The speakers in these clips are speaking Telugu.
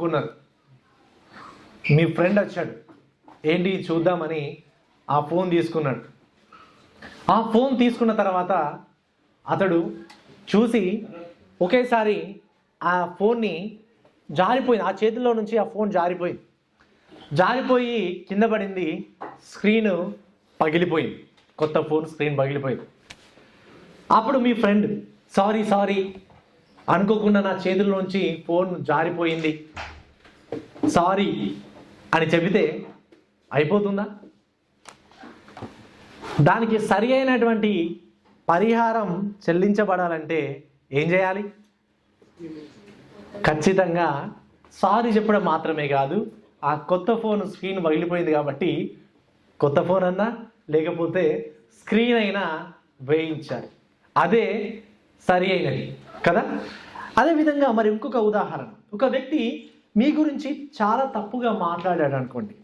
ఉన్నారు. మీ ఫ్రెండ్ వచ్చాడు, ఏంటి చూద్దామని ఆ ఫోన్ తీసుకున్నాడు. ఆ ఫోన్ తీసుకున్న తర్వాత అతడు చూసి ఒకేసారి ఆ ఫోన్ని జారిపోయింది, ఆ చేతిలో నుంచి ఆ ఫోన్ జారిపోయి కింద పడింది. స్క్రీన్ పగిలిపోయింది, కొత్త ఫోన్ స్క్రీన్ పగిలిపోయింది. అప్పుడు మీ ఫ్రెండ్ సారీ అనుకోకుండా నా చేతుల్లోంచి ఫోన్ జారిపోయింది, సారీ అని చెబితే అయిపోతుందా? దానికి సరి అయినటువంటి పరిహారం చెల్లించబడాలంటే ఏం చేయాలి? ఖచ్చితంగా సారీ చెప్పడం మాత్రమే కాదు, ఆ కొత్త ఫోన్ స్క్రీన్ పగిలిపోయింది కాబట్టి కొత్త ఫోన్ అన్నా లేకపోతే స్క్రీన్ అయినా వేయించాలి. అదే సరి అయినది కదా. అదేవిధంగా మరి ఇంకొక ఉదాహరణ, ఒక వ్యక్తి మీ గురించి చాలా తప్పుగా మాట్లాడాడు అనుకోండి,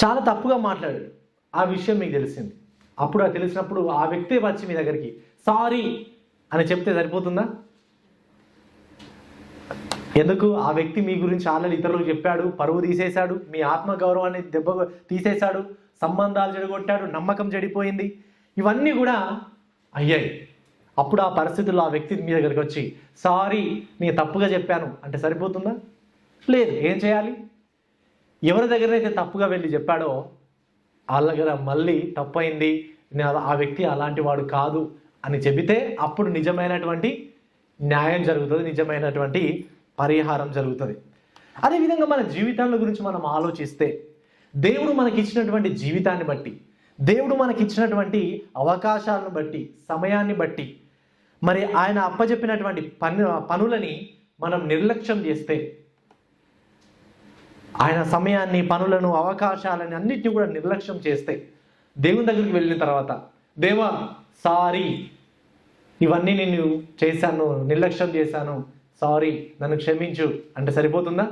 చాలా తప్పుగా మాట్లాడాడు, ఆ విషయం మీకు తెలిసింది. అప్పుడు అది తెలిసినప్పుడు ఆ వ్యక్తి వచ్చి మీ దగ్గరికి సారీ అని చెప్తే సరిపోతుందా? ఎందుకు? ఆ వ్యక్తి మీ గురించి ఆల్రెడీ ఇతరులకు చెప్పాడు, పరువు తీసేశాడు, మీ ఆత్మగౌరవాన్ని దెబ్బ తీసేశాడు, సంబంధాలు చెడగొట్టాడు, నమ్మకం చెడిపోయింది, ఇవన్నీ కూడా అయ్యాయి. అప్పుడు ఆ పరిస్థితుల్లో ఆ వ్యక్తి మీ దగ్గరికి వచ్చి సారీ నేను తప్పుగా చెప్పాను అంటే సరిపోతుందా? లేదు. ఏం చేయాలి? ఎవరి దగ్గరైతే తప్పుగా వెళ్ళి చెప్పాడో వాళ్ళ దగ్గర మళ్ళీ తప్పైంది, ఆ వ్యక్తి అలాంటి వాడు కాదు అని చెబితే అప్పుడు నిజమైనటువంటి న్యాయం జరుగుతుంది, నిజమైనటువంటి పరిహారం జరుగుతుంది. అదేవిధంగా మన జీవితాల గురించి మనం ఆలోచిస్తే, దేవుడు మనకి ఇచ్చినటువంటి జీవితాన్ని బట్టి, దేవుడు మనకి ఇచ్చినటువంటి అవకాశాలను బట్టి, సమయాన్ని బట్టి, మరి ఆయన అప్పచెప్పినటువంటి పనులని మనం నిర్లక్ష్యం చేస్తే, ఆయన సమయాన్ని, పనులను, అవకాశాలని అన్నిటిని కూడా నిర్లక్ష్యం చేస్తే, దేవుని దగ్గరికి వెళ్ళిన తర్వాత దేవా సారీ ఇవన్నీ నేను చేశాను, నిర్లక్ష్యం చేశాను, సారీ నన్ను క్షమించు అంటే సరిపోతుందా?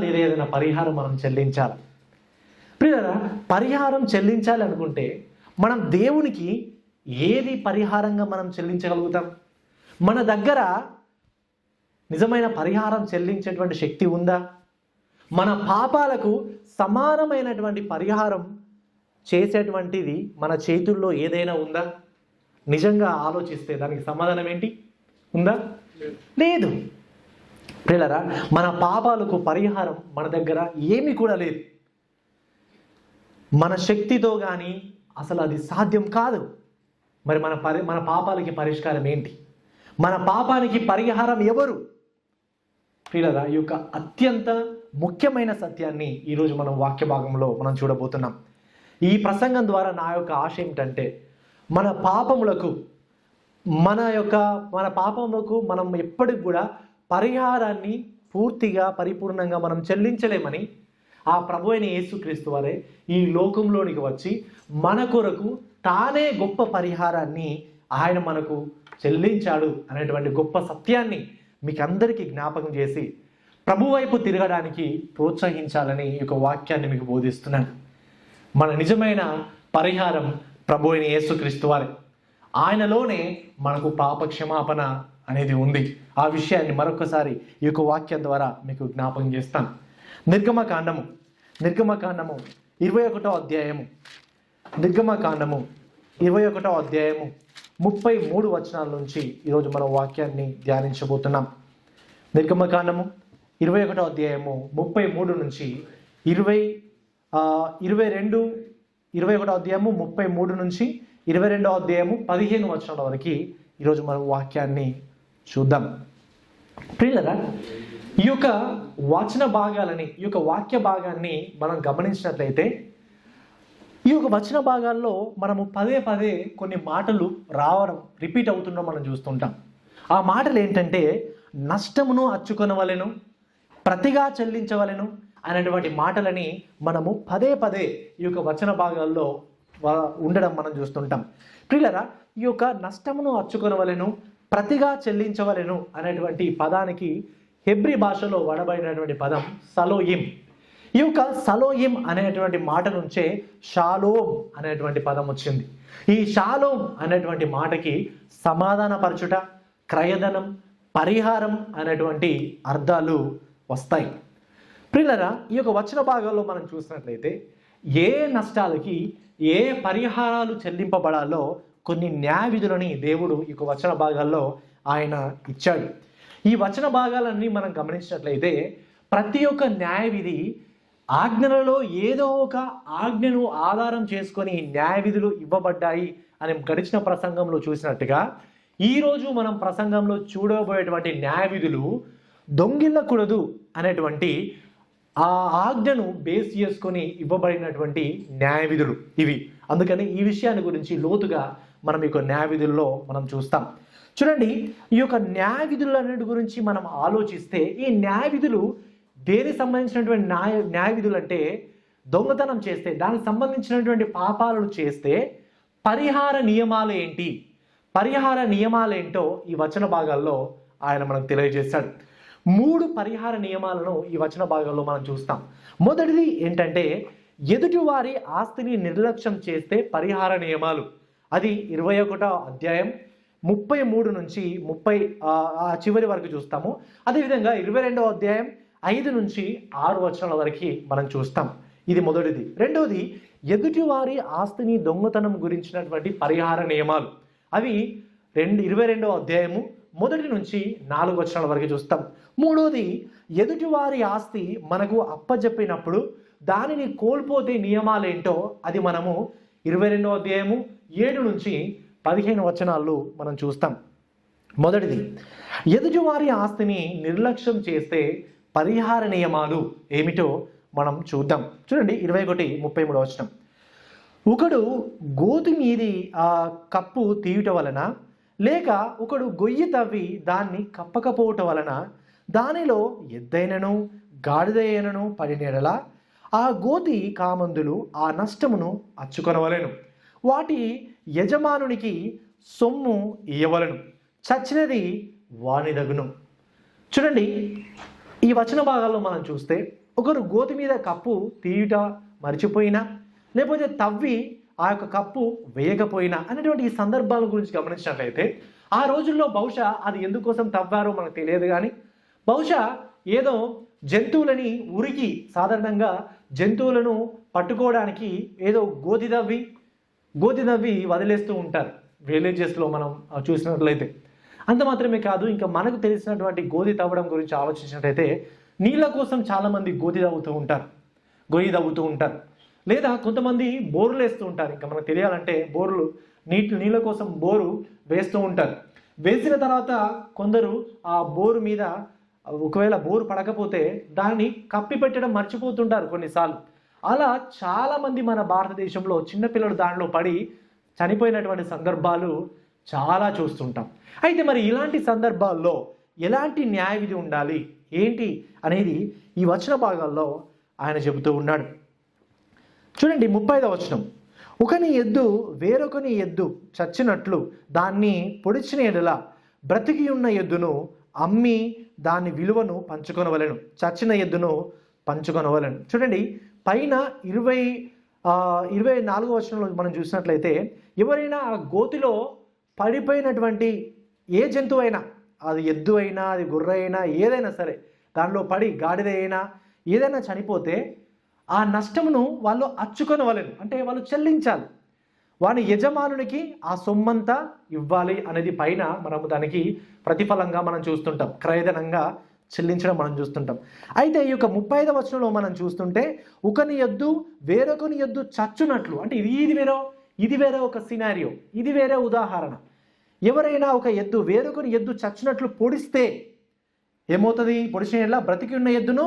లేదా ఏదైనా పరిహారం మనం చెల్లించాలి. ప్రియులారా, పరిహారం చెల్లించాలి అనుకుంటే మనం దేవునికి ఏది పరిహారంగా మనం చెల్లించగలుగుతాం? మన దగ్గర నిజమైన పరిహారం చెల్లించేటువంటి శక్తి ఉందా? మన పాపాలకు సమానమైనటువంటి పరిహారం చేసేటువంటిది మన చేతుల్లో ఏదైనా ఉందా? నిజంగా ఆలోచిస్తే దానికి సమాధానం ఏంటి? ఉందా? లేదు. ప్రియులారా, మన పాపాలకు పరిహారం మన దగ్గర ఏమీ కూడా లేదు. మన శక్తితో కానీ అసలు అది సాధ్యం కాదు. మరి మన పాపాలకి పరిష్కారం ఏంటి? మన పాపానికి పరిహారం ఎవరు? ప్రియులారా, ఈ యొక్క అత్యంత ముఖ్యమైన సత్యాన్ని ఈరోజు మనం వాక్య భాగంలో మనం చూడబోతున్నాం. ఈ ప్రసంగం ద్వారా నా యొక్క ఆశ ఏమిటంటే, మన పాపములకు మనం ఎప్పటికి కూడా పరిహారాన్ని పూర్తిగా పరిపూర్ణంగా మనం చెల్లించలేమని ఆ ప్రభు అయిన యేసుక్రీస్తు వారే ఈ లోకంలోనికి వచ్చి మన కొరకు తానే గొప్ప పరిహారాన్ని ఆయన మనకు చెల్లించాడు అనేటువంటి గొప్ప సత్యాన్ని మీకు అందరికీ జ్ఞాపకం చేసి ప్రభు వైపు తిరగడానికి ప్రోత్సహించాలని ఈ యొక్క వాక్యాన్ని మీకు బోధిస్తున్నాను. మన నిజమైన పరిహారం ప్రభు అయిన యేసుక్రీస్తు వారే. ఆయనలోనే మనకు పాప క్షమాపణ అనేది ఉంది. ఆ విషయాన్ని మరొకసారి ఈ యొక్క వాక్యం ద్వారా మీకు జ్ఞాపకం చేస్తాను. నిర్గమకాండము 21వ అధ్యాయము 33 వచనాల నుంచి ఈరోజు మనం వాక్యాన్ని ధ్యానించబోతున్నాం. నిర్గమకాండము 21వ అధ్యాయము 33 నుంచి 21వ అధ్యాయము 33 నుంచి 22వ అధ్యాయము 15 వచనాల వరకు ఈరోజు మనం వాక్యాన్ని చూద్దాం. ప్రియులారా, ఈ యొక్క వాక్య భాగాన్ని మనం గమనించినట్లయితే, ఈ యొక్క వచన భాగాల్లో మనము పదే కొన్ని మాటలు రిపీట్ అవుతుండడం మనం చూస్తుంటాం. ఆ మాటలు ఏంటంటే, నష్టమును అచ్చుకొనవలెను, ప్రతిగా చెల్లించవలెను అనేటువంటి మాటలని మనము పదే ఈ యొక్క వచన భాగాల్లో ఉండడం మనం చూస్తుంటాం. ప్రియులారా, ఈ యొక్క నష్టమును అచ్చుకొనవలెను, ప్రతిగా చెల్లించవలెను అనేటువంటి పదానికి హెబ్రీ భాషలో వాడబడినటువంటి పదం సలోయిం. ఈ యొక్క సలోయిం అనేటువంటి మాట నుంచే షాలోమ్ అనేటువంటి పదం వచ్చింది. ఈ షాలోమ్ అనేటువంటి మాటకి సమాధానపరచుట, క్రయధనం, పరిహారం అనేటువంటి అర్థాలు వస్తాయి. ప్రియులారా, ఈ యొక్క వచన భాగాల్లో మనం చూసినట్లయితే ఏ నష్టాలకి ఏ పరిహారాలు చెల్లింపబడాలో కొన్ని న్యాయ విధులని దేవుడు ఈ యొక్క వచన భాగాల్లో ఆయన ఇచ్చాడు. ఈ వచన భాగాలన్నీ మనం గమనించినట్లయితే ప్రతి ఒక్క న్యాయ విధి ఆజ్ఞలలో ఏదో ఒక ఆజ్ఞను ఆధారం చేసుకొని న్యాయ విధులు ఇవ్వబడ్డాయి అని గడిచిన ప్రసంగంలో చూసినట్టుగా ఈరోజు మనం ప్రసంగంలో చూడబోయేటువంటి న్యాయ విధులు దొంగిల్లకూడదు అనేటువంటి ఆ ఆజ్ఞను బేస్ చేసుకొని ఇవ్వబడినటువంటి న్యాయ విధులు ఇవి. అందుకని ఈ విషయాన్ని గురించి లోతుగా మనం ఈ న్యాయ విధుల్లో మనం చూస్తాం. చూడండి, ఈ యొక్క న్యాయ విధులు అన్నిటి గురించి మనం ఆలోచిస్తే ఈ న్యాయ విధులు దేనికి సంబంధించినటువంటి న్యాయ విధులు అంటే దొంగతనం చేస్తే దానికి సంబంధించినటువంటి పాపాలను చేస్తే పరిహార నియమాలు ఏంటి, పరిహార నియమాలు ఏంటో ఈ వచన భాగాల్లో ఆయన మనకు తెలియజేశాడు. 3 పరిహార నియమాలను ఈ వచన భాగాల్లో మనం చూస్తాం. మొదటిది ఏంటంటే ఎదుటివారి ఆస్తిని నిర్లక్ష్యం చేస్తే పరిహార నియమాలు. అది 21వ అధ్యాయం 33 నుంచి 30 చివరి వరకు చూస్తాము. అదేవిధంగా 22వ అధ్యాయం 5 నుంచి 6 వచనాల వరకు మనం చూస్తాం. ఇది మొదటిది. రెండవది ఎదుటివారి ఆస్తిని దొంగతనం గురించినటువంటి పరిహార నియమాలు. అవి 22వ అధ్యాయము 1 నుంచి 4 వచనాల వరకు చూస్తాం. మూడోది ఎదుటివారి ఆస్తి మనకు అప్పజెప్పినప్పుడు దానిని కోల్పోతే నియమాలేంటో అది మనము 22వ అధ్యాయము 7 నుంచి 15 వచనాల్లో మనం చూస్తాం. మొదటిది ఎదుటివారి ఆస్తిని నిర్లక్ష్యం చేస్తే పరిహార నియమాలు ఏమిటో మనం చూద్దాం. చూడండి, 21:33 వచనం. ఒకడు గోతి మీది కప్పు తీయుట వలన లేక ఒకడు గొయ్యి తవ్వి దాన్ని కప్పకపోవటం వలన దానిలో ఎద్దైనను గాడిదైనను పడినెడల ఆ గోతి కామందులు ఆ నష్టమును అచ్చుకొనవలెను. వాటి యజమానునికి సొమ్ము ఇయ్యవలను, చచ్చినది వానిదగును. చూడండి, ఈ వచన భాగాల్లో మనం చూస్తే ఒకరు గోతి మీద కప్పు తీయుట మర్చిపోయినా లేకపోతే తవ్వి ఆ యొక్క కప్పు వేయకపోయినా అనేటువంటి ఈ సందర్భాల గురించి గమనించినట్లయితే ఆ రోజుల్లో బహుశా అది ఎందుకోసం తవ్వారో మనకు తెలియదు, కానీ బహుశా ఏదో జంతువులని ఉరికి సాధారణంగా జంతువులను పట్టుకోవడానికి ఏదో గోతి దవ్వి వదిలేస్తూ ఉంటారు విలేజెస్లో మనం చూసినట్లయితే. అంత మాత్రమే కాదు, ఇంకా మనకు తెలిసినటువంటి గోతి తవ్వడం గురించి ఆలోచించినట్లయితే నీళ్ళ కోసం చాలామంది గొయ్యి తవ్వుతూ ఉంటారు. లేదా కొంతమంది బోర్లు వేస్తూ ఉంటారు. ఇంకా మనకు తెలియాలంటే నీళ్ళ కోసం బోరు వేస్తూ ఉంటారు. వేసిన తర్వాత కొందరు ఆ బోరు మీద ఒకవేళ బోరు పడకపోతే దాన్ని కప్పి పెట్టడం మర్చిపోతుంటారు కొన్నిసార్లు. అలా చాలామంది మన భారతదేశంలో చిన్నపిల్లలు దానిలో పడి చనిపోయినటువంటి సందర్భాలు చాలా చూస్తుంటాం. అయితే మరి ఇలాంటి సందర్భాల్లో ఎలాంటి న్యాయ విధి ఉండాలి ఏంటి అనేది ఈ వచన భాగాల్లో ఆయన చెబుతూ ఉన్నాడు. చూడండి, 35వ వచనం. ఒకని ఎద్దు వేరొకని ఎద్దు చచ్చినట్లు దాన్ని పొడిచిన ఎడల బ్రతికి ఉన్న ఎద్దును అమ్మి దాని విలువను పంచుకొనవలెను, చచ్చిన ఎద్దును పంచుకొనవలెను. చూడండి, పైన 24వ వచనంలో మనం చూసినట్లయితే ఎవరైనా ఆ గోతిలో పడిపోయినటువంటి ఏ జంతువు అయినా, అది ఎద్దు అయినా అది గుర్ర అయినా ఏదైనా సరే, దానిలో పడి గాడిద అయినా ఏదైనా చనిపోతే ఆ నష్టమును వాళ్ళు అచ్చుకొనవలెను, అంటే వాళ్ళు చెల్లించాలి. వాని యజమానునికి ఆ సొమ్మంతా ఇవ్వాలి అనేది పైన మనము దానికి ప్రతిఫలంగా మనం చూస్తుంటాం, క్రయధనంగా చెల్లించడం మనం చూస్తుంటాం. అయితే ఈ యొక్క 35వ వచనంలో మనం చూస్తుంటే ఒకని ఎద్దు వేరొకని ఎద్దు చచ్చునట్లు, అంటే ఇది వేరే ఒక సినారియో, ఇది వేరే ఉదాహరణ. ఎవరైనా ఒక ఎద్దు వేరొకని ఎద్దు చచ్చినట్లు పొడిస్తే ఏమవుతుంది? పొడిచిన ఎడ్ల బ్రతికి ఉన్న ఎద్దును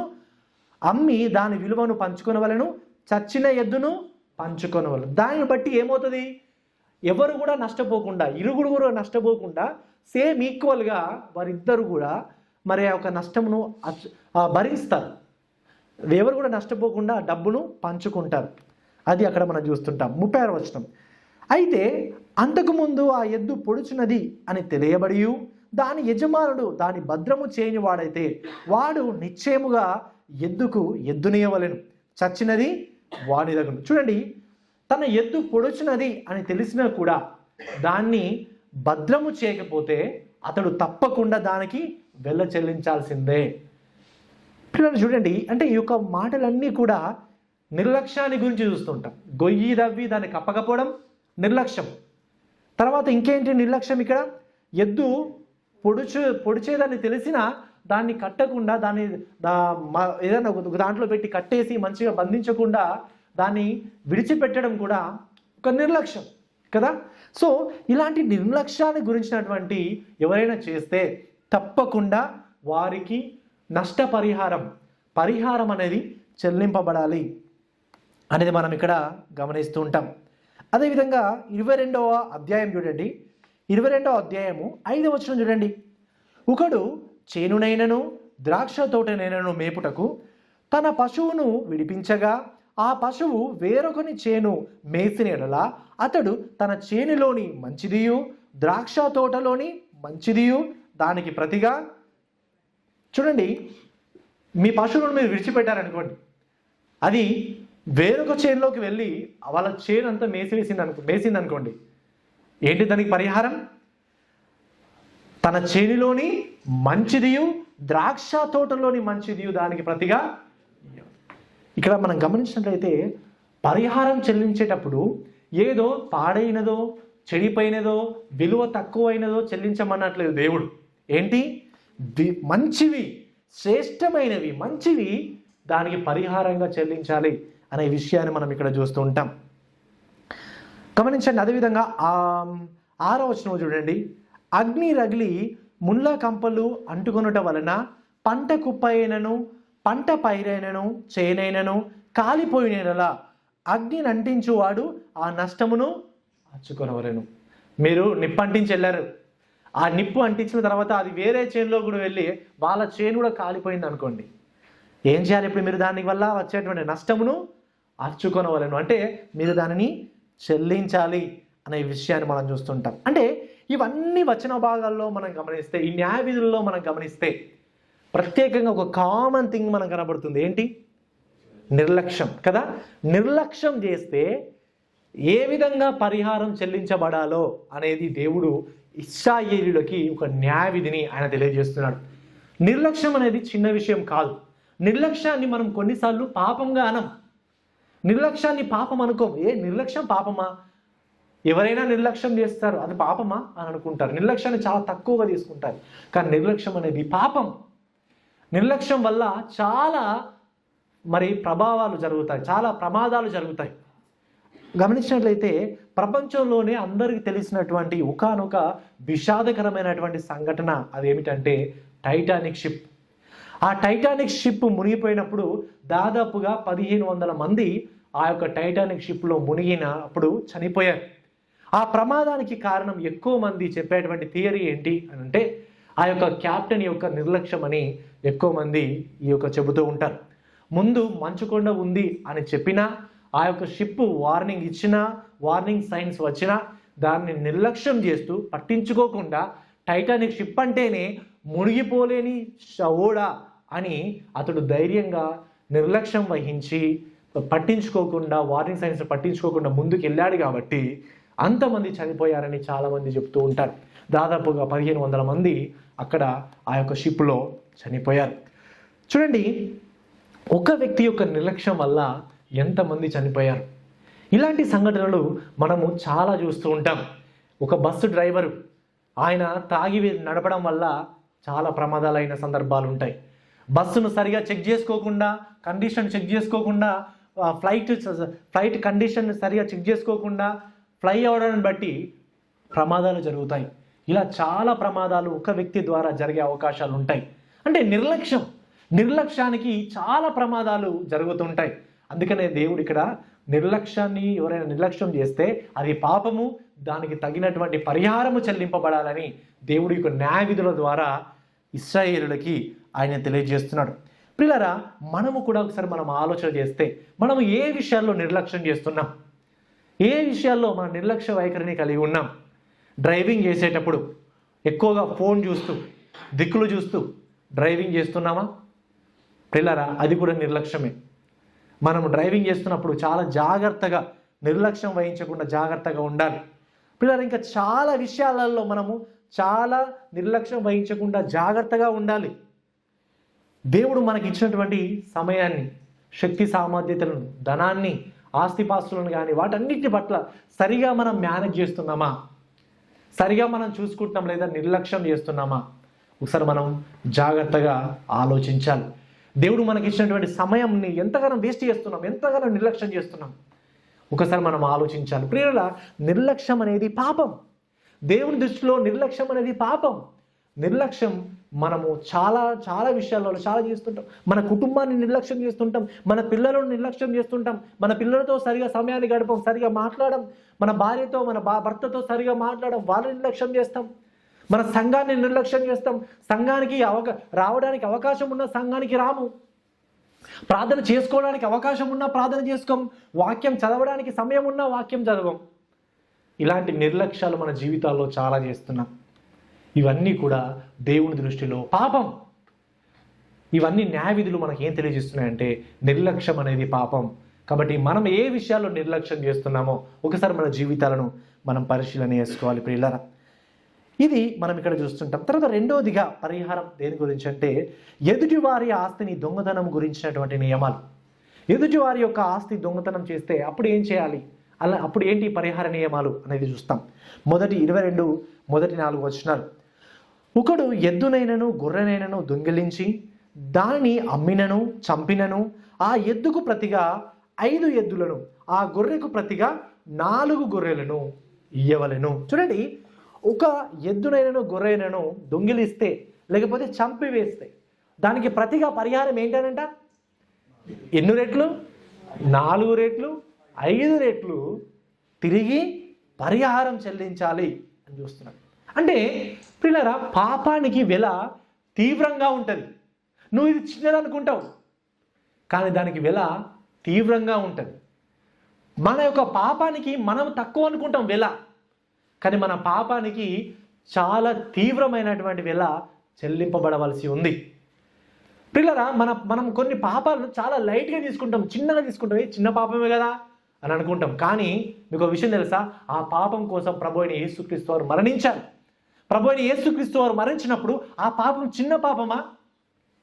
అమ్మి దాని విలువను పంచుకొనవలెను, చచ్చిన ఎద్దును పంచుకొనవలెను. దానిని బట్టి ఏమవుతుంది? ఎవరు కూడా నష్టపోకుండా, ఇరుగురు కూడా నష్టపోకుండా సేమ్ ఈక్వల్గా వారిద్దరు కూడా మరి ఆ యొక్క నష్టమును భరిస్తారు. ఎవరు కూడా నష్టపోకుండా డబ్బును పంచుకుంటారు. అది అక్కడ మనం చూస్తుంటాం. 36వ వచనం. అయితే అంతకుముందు ఆ ఎద్దు పొడుచున్నది అని తెలియబడి దాని యజమానుడు దాని భద్రము చేయని వాడైతే వాడు నిశ్చయముగా ఎద్దునియవలెను, చచ్చినది వానిదగును. చూడండి, తన ఎద్దు పొడుచున్నది అని తెలిసినా కూడా దాన్ని భద్రము చేయకపోతే అతడు తప్పకుండా దానికి వెళ్ళ చెల్లించాల్సిందే. పిల్లలు చూడండి, అంటే ఈ యొక్క మాటలన్నీ కూడా నిర్లక్ష్యాన్ని గురించి చూస్తుంటాం. గొయ్యి దవ్వి దాన్ని కప్పకపోవడం నిర్లక్ష్యం. తర్వాత ఇంకేంటి నిర్లక్ష్యం? ఇక్కడ ఎద్దు పొడిచేదాన్ని తెలిసినా దాన్ని కట్టకుండా దాన్ని ఏదైనా ఒక దాంట్లో పెట్టి కట్టేసి మంచిగా బంధించకుండా దాన్ని విడిచిపెట్టడం కూడా ఒక నిర్లక్ష్యం కదా. సో ఇలాంటి నిర్లక్ష్యాన్ని గురించినటువంటి ఎవరైనా చేస్తే తప్పకుండా వారికి పరిహారం అనేది చెల్లింపబడాలి అనేది మనం ఇక్కడ గమనిస్తూ ఉంటాం. అదేవిధంగా 22వ అధ్యాయం చూడండి, 22వ అధ్యాయము 5వ వచనం చూడండి. ఒకడు చేనునైనను ద్రాక్ష తోటనైనను మేపుటకు తన పశువును విడిపించగా ఆ పశువు వేరొకని చేను మేసిన ఎడల అతడు తన చేనులోని మంచిదియు ద్రాక్ష తోటలోని మంచిదియు దానికి ప్రతిగా, చూడండి, మీ పశువులను మీరు విడిచిపెట్టారనుకోండి, అది వేరొక చేనులోకి వెళ్ళి వాళ్ళ చేను అంతా మేసింది అనుకోండి, ఏంటి దానికి పరిహారం? తన చేనులోని మంచిదియు ద్రాక్ష తోటలోని మంచిదియు దానికి ప్రతిగా. ఇక్కడ మనం గమనించినట్లయితే పరిహారం చెల్లించేటప్పుడు ఏదో పాడైనదో చెడిపోయినదో విలువ తక్కువైనదో చెల్లించమన్నట్లేదు దేవుడు. ఏంటి? మంచివి, శ్రేష్టమైనవి, మంచివి దానికి పరిహారంగా చెల్లించాలి అనే విషయాన్ని మనం ఇక్కడ చూస్తూ ఉంటాం. గమనించండి. అదేవిధంగా 6వ వచనం చూడండి. అగ్ని రగిలి ముళ్ళ కంపలు అంటుకొనుట వలన పంట కుప్పైనను పంట పైరైనను చేనైనను కాలిపోయినలా అగ్నిని అంటించువాడు ఆ నష్టమును అచ్చుకొనవలెను. మీరు నిప్పు అంటించి వెళ్ళారు, ఆ నిప్పు అంటించిన తర్వాత అది వేరే చేనులో కూడా వెళ్ళి వాళ్ళ చేను కూడా కాలిపోయింది అనుకోండి, ఏం చేయాలి? ఇప్పుడు మీరు దాని వల్ల వచ్చేటువంటి నష్టమును అర్చుకొనవలెను, అంటే మీరు దానిని చెల్లించాలి అనే విషయాన్ని మనం చూస్తుంటాం. అంటే ఇవన్నీ వచన భాగాల్లో మనం గమనిస్తే, ఈ న్యాయ విధుల్లో మనం గమనిస్తే ప్రత్యేకంగా ఒక కామన్ థింగ్ మనకు కనబడుతుంది. ఏంటి? నిర్లక్ష్యం కదా. నిర్లక్ష్యం చేస్తే ఏ విధంగా పరిహారం చెల్లించబడాలో అనేది దేవుడు ఇశ్రాయేలీయులకి ఒక న్యాయ విధిని ఆయన తెలియజేస్తున్నాడు. నిర్లక్ష్యం అనేది చిన్న విషయం కాదు. నిర్లక్ష్యాన్ని మనం కొన్నిసార్లు పాపంగా అనం. నిర్లక్ష్యాన్ని పాపం అనుకోం. నిర్లక్ష్యం పాపమా? ఎవరైనా నిర్లక్ష్యం చేస్తారు, అది పాపమా అని అనుకుంటారు. నిర్లక్ష్యాన్ని చాలా తక్కువగా తీసుకుంటారు. కానీ నిర్లక్ష్యం అనేది పాపం. నిర్లక్ష్యం వల్ల చాలా ప్రభావాలు జరుగుతాయి, చాలా ప్రమాదాలు జరుగుతాయి. గమనించినట్లయితే ప్రపంచంలోనే అందరికీ తెలిసినటువంటి ఒకానొక విషాదకరమైనటువంటి సంఘటన అదేమిటంటే టైటానిక్ షిప్. ఆ టైటానిక్ షిప్ మునిగిపోయినప్పుడు దాదాపుగా 1500 మంది ఆ యొక్క టైటానిక్ షిప్లో మునిగినప్పుడు చనిపోయారు. ఆ ప్రమాదానికి కారణం ఎక్కువ మంది చెప్పేటువంటి థియరీ ఏంటి అని అంటే ఆ యొక్క క్యాప్టెన్ యొక్క నిర్లక్ష్యం అని ఎక్కువ మంది చెబుతూ ఉంటారు. ముందు మంచుకొండ ఉంది అని చెప్పినా, ఆ యొక్క షిప్ వార్నింగ్ ఇచ్చినా, వార్నింగ్ సైన్స్ వచ్చినా దాన్ని నిర్లక్ష్యం చేస్తూ పట్టించుకోకుండా టైటానిక్ షిప్ అంటేనే మునిగిపోలేని ఓడా అని అతడు ధైర్యంగా నిర్లక్ష్యం వహించి పట్టించుకోకుండా, వార్నింగ్ సైన్స్ పట్టించుకోకుండా ముందుకు వెళ్ళాడు కాబట్టి అంతమంది చనిపోయారని చాలామంది చెప్తూ ఉంటారు. దాదాపుగా 1500 మంది అక్కడ ఆ యొక్క షిప్లో చనిపోయారు. చూడండి, ఒక వ్యక్తి యొక్క నిర్లక్ష్యం వల్ల ఎంతమంది చనిపోయారు. ఇలాంటి సంఘటనలు మనము చాలా చూస్తూ ఉంటాం. ఒక బస్సు డ్రైవరు ఆయన తాగి నడపడం వల్ల చాలా ప్రమాదాలైన సందర్భాలు ఉంటాయి. బస్సును సరిగా చెక్ చేసుకోకుండా, కండిషన్ చెక్ చేసుకోకుండా, ఫ్లైట్ కండిషన్ సరిగా చెక్ చేసుకోకుండా ఫ్లై అవడాన్ని బట్టి ప్రమాదాలు జరుగుతాయి. ఇలా చాలా ప్రమాదాలు ఒక వ్యక్తి ద్వారా జరిగే అవకాశాలు ఉంటాయి. అంటే నిర్లక్ష్యానికి చాలా ప్రమాదాలు జరుగుతుంటాయి. అందుకనే దేవుడు ఇక్కడ నిర్లక్ష్యాన్ని ఎవరైనా నిర్లక్ష్యం చేస్తే అది పాపము, దానికి తగినటువంటి పరిహారము చెల్లింపబడాలని దేవుడి యొక్క న్యాయ విధుల ద్వారా ఇశ్రాయేలులకి ఆయన తెలియజేస్తున్నాడు. ప్రియులారా, మనము కూడా ఒకసారి మనం ఆలోచన చేస్తే మనము ఏ విషయాల్లో నిర్లక్ష్యం చేస్తున్నాం, ఏ విషయాల్లో మన నిర్లక్ష్య వైఖరిని కలిగి ఉన్నాం. డ్రైవింగ్ చేసేటప్పుడు ఎక్కువగా ఫోన్ చూస్తూ దిక్కులు చూస్తూ డ్రైవింగ్ చేస్తున్నామా? ప్రియులారా, అది కూడా నిర్లక్ష్యమే. మనం డ్రైవింగ్ చేస్తున్నప్పుడు చాలా నిర్లక్ష్యం వహించకుండా జాగ్రత్తగా ఉండాలి. ప్రియులారా, ఇంకా చాలా విషయాలలో మనము చాలా నిర్లక్ష్యం వహించకుండా జాగ్రత్తగా ఉండాలి. దేవుడు మనకి ఇచ్చినటువంటి సమయాన్ని, శక్తి సామర్థ్యతలను, ధనాన్ని, ఆస్తిపాస్తులను కానీ వాటన్నిటి పట్ల సరిగా మనం మేనేజ్ చేస్తున్నామా, సరిగా మనం చూసుకుంటున్నాం లేదా నిర్లక్ష్యం చేస్తున్నామా, ఒకసారి మనం జాగ్రత్తగా ఆలోచించాలి. దేవుడు మనకి ఇచ్చినటువంటి సమయంని ఎంతగానో వేస్ట్ చేస్తున్నాం, ఎంతగానో నిర్లక్ష్యం చేస్తున్నాం, ఒకసారి మనం ఆలోచించాలి. ప్రియుల, నిర్లక్ష్యం అనేది పాపం. దేవుని దృష్టిలో నిర్లక్ష్యం అనేది పాపం. నిర్లక్ష్యం మనము చాలా చాలా విషయాల్లో చాలా చేస్తుంటాం. మన కుటుంబాన్ని నిర్లక్ష్యం చేస్తుంటాం, మన పిల్లలను నిర్లక్ష్యం చేస్తుంటాం, మన పిల్లలతో సరిగా సమయాన్ని గడపం, సరిగా మాట్లాడడం, మన భార్యతో మన భర్తతో సరిగా మాట్లాడడం, వాళ్ళని నిర్లక్ష్యం చేస్తాం, మన సంఘాన్ని నిర్లక్ష్యం చేస్తాం. సంఘానికి రావడానికి అవకాశం ఉన్న సంఘానికి రాము, ప్రార్థన చేసుకోవడానికి అవకాశం ఉన్నా ప్రార్థన చేసుకోం, వాక్యం చదవడానికి సమయం ఉన్నా వాక్యం చదవం. ఇలాంటి నిర్లక్ష్యాలు మన జీవితాల్లో చాలా చేస్తున్నాం. ఇవన్నీ కూడా దేవుని దృష్టిలో పాపం. ఇవన్నీ న్యాయవిధులు మనకి ఏం తెలియజేస్తున్నాయంటే నిర్లక్ష్యం అనేది పాపం. కాబట్టి మనం ఏ విషయాల్లో నిర్లక్ష్యం చేస్తున్నామో ఒకసారి మన జీవితాలను మనం పరిశీలన చేసుకోవాలి ప్రియులారా. ఇది మనం ఇక్కడ చూస్తుంటాం. తర్వాత రెండవదిగా పరిహారం దేని గురించి అంటే ఎదుటివారి ఆస్తిని దొంగతనం గురించినటువంటి నియమాలు. ఎదుటివారి యొక్క ఆస్తి దొంగతనం చేస్తే అప్పుడు ఏం చేయాలి, అప్పుడు ఏంటి పరిహార నియమాలు అనేది చూస్తాం. మొదటి 4 వచనాలు. ఒకడు ఎద్దునైనను గొర్రెనైనను దొంగిలించి దాన్ని అమ్మినను చంపినను ఆ ఎద్దుకు ప్రతిగా 5 ఎద్దులను ఆ గొర్రెకు ప్రతిగా 4 గొర్రెలను ఇయ్యవలెను. చూడండి, ఒక ఎద్దునైనను గొర్రెనైనను దొంగిలిస్తే లేకపోతే చంపివేస్తే దానికి ప్రతిగా పరిహారం ఏంటనంట, ఎన్ని రెట్లు? 4 రెట్లు, 5 రెట్లు తిరిగి పరిహారం చెల్లించాలి అని చూస్తున్నాడు. అంటే ప్రియులారా, పాపానికి వెల తీవ్రంగా ఉంటుంది. నువ్వు ఇది చిన్నది అనుకుంటావు, కానీ దానికి వెల తీవ్రంగా ఉంటుంది. మన యొక్క పాపానికి మనం తక్కువ అనుకుంటాం వెల, కానీ మన పాపానికి చాలా తీవ్రమైనటువంటి వెల చెల్లింపబడవలసి ఉంది. ప్రియులారా, మనం కొన్ని పాపాలను చాలా లైట్గా తీసుకుంటాం, చిన్నగా తీసుకుంటాం, చిన్న పాపమే కదా అని అనుకుంటాం. కానీ మీకు ఒక విషయం తెలుసా, ఆ పాపం కోసం ప్రభు అయిన యేసుక్రీస్తు వారు మరణించారు. ప్రభు అయిన యేసుక్రీస్తు వారు మరణించినప్పుడు ఆ పాపం చిన్న పాపమా?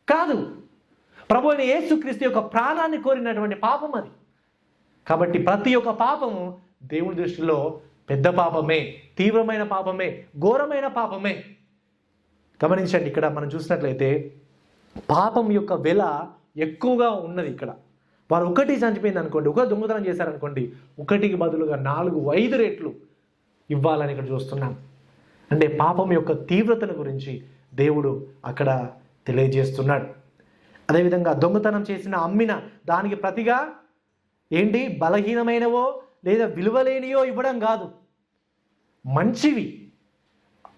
కాదు. ప్రభు అయిన యేసుక్రీస్తు యొక్క ప్రాణాన్ని కోరినటువంటి పాపం అది. కాబట్టి ప్రతి ఒక్క పాపము దేవుని దృష్టిలో పెద్ద పాపమే, తీవ్రమైన పాపమే, ఘోరమైన పాపమే. గమనించండి, ఇక్కడ మనం చూసినట్లయితే పాపం యొక్క వెల ఎక్కువగా ఉన్నది. ఇక్కడ వారు ఒకటి చనిపోయింది అనుకోండి, ఒక దొంగతనం చేశారనుకోండి, ఒకటికి బదులుగా 4, 5 రెట్లు ఇవ్వాలని ఇక్కడ చూస్తున్నాం. అంటే పాపం యొక్క తీవ్రతను గురించి దేవుడు అక్కడ తెలియజేస్తున్నాడు. అదేవిధంగా దొంగతనం చేసిన అమ్మిన దానికి ప్రతిగా ఏంటి, బలహీనమైనవో లేదా విలువలేనియో ఇవ్వడం కాదు, మంచివి,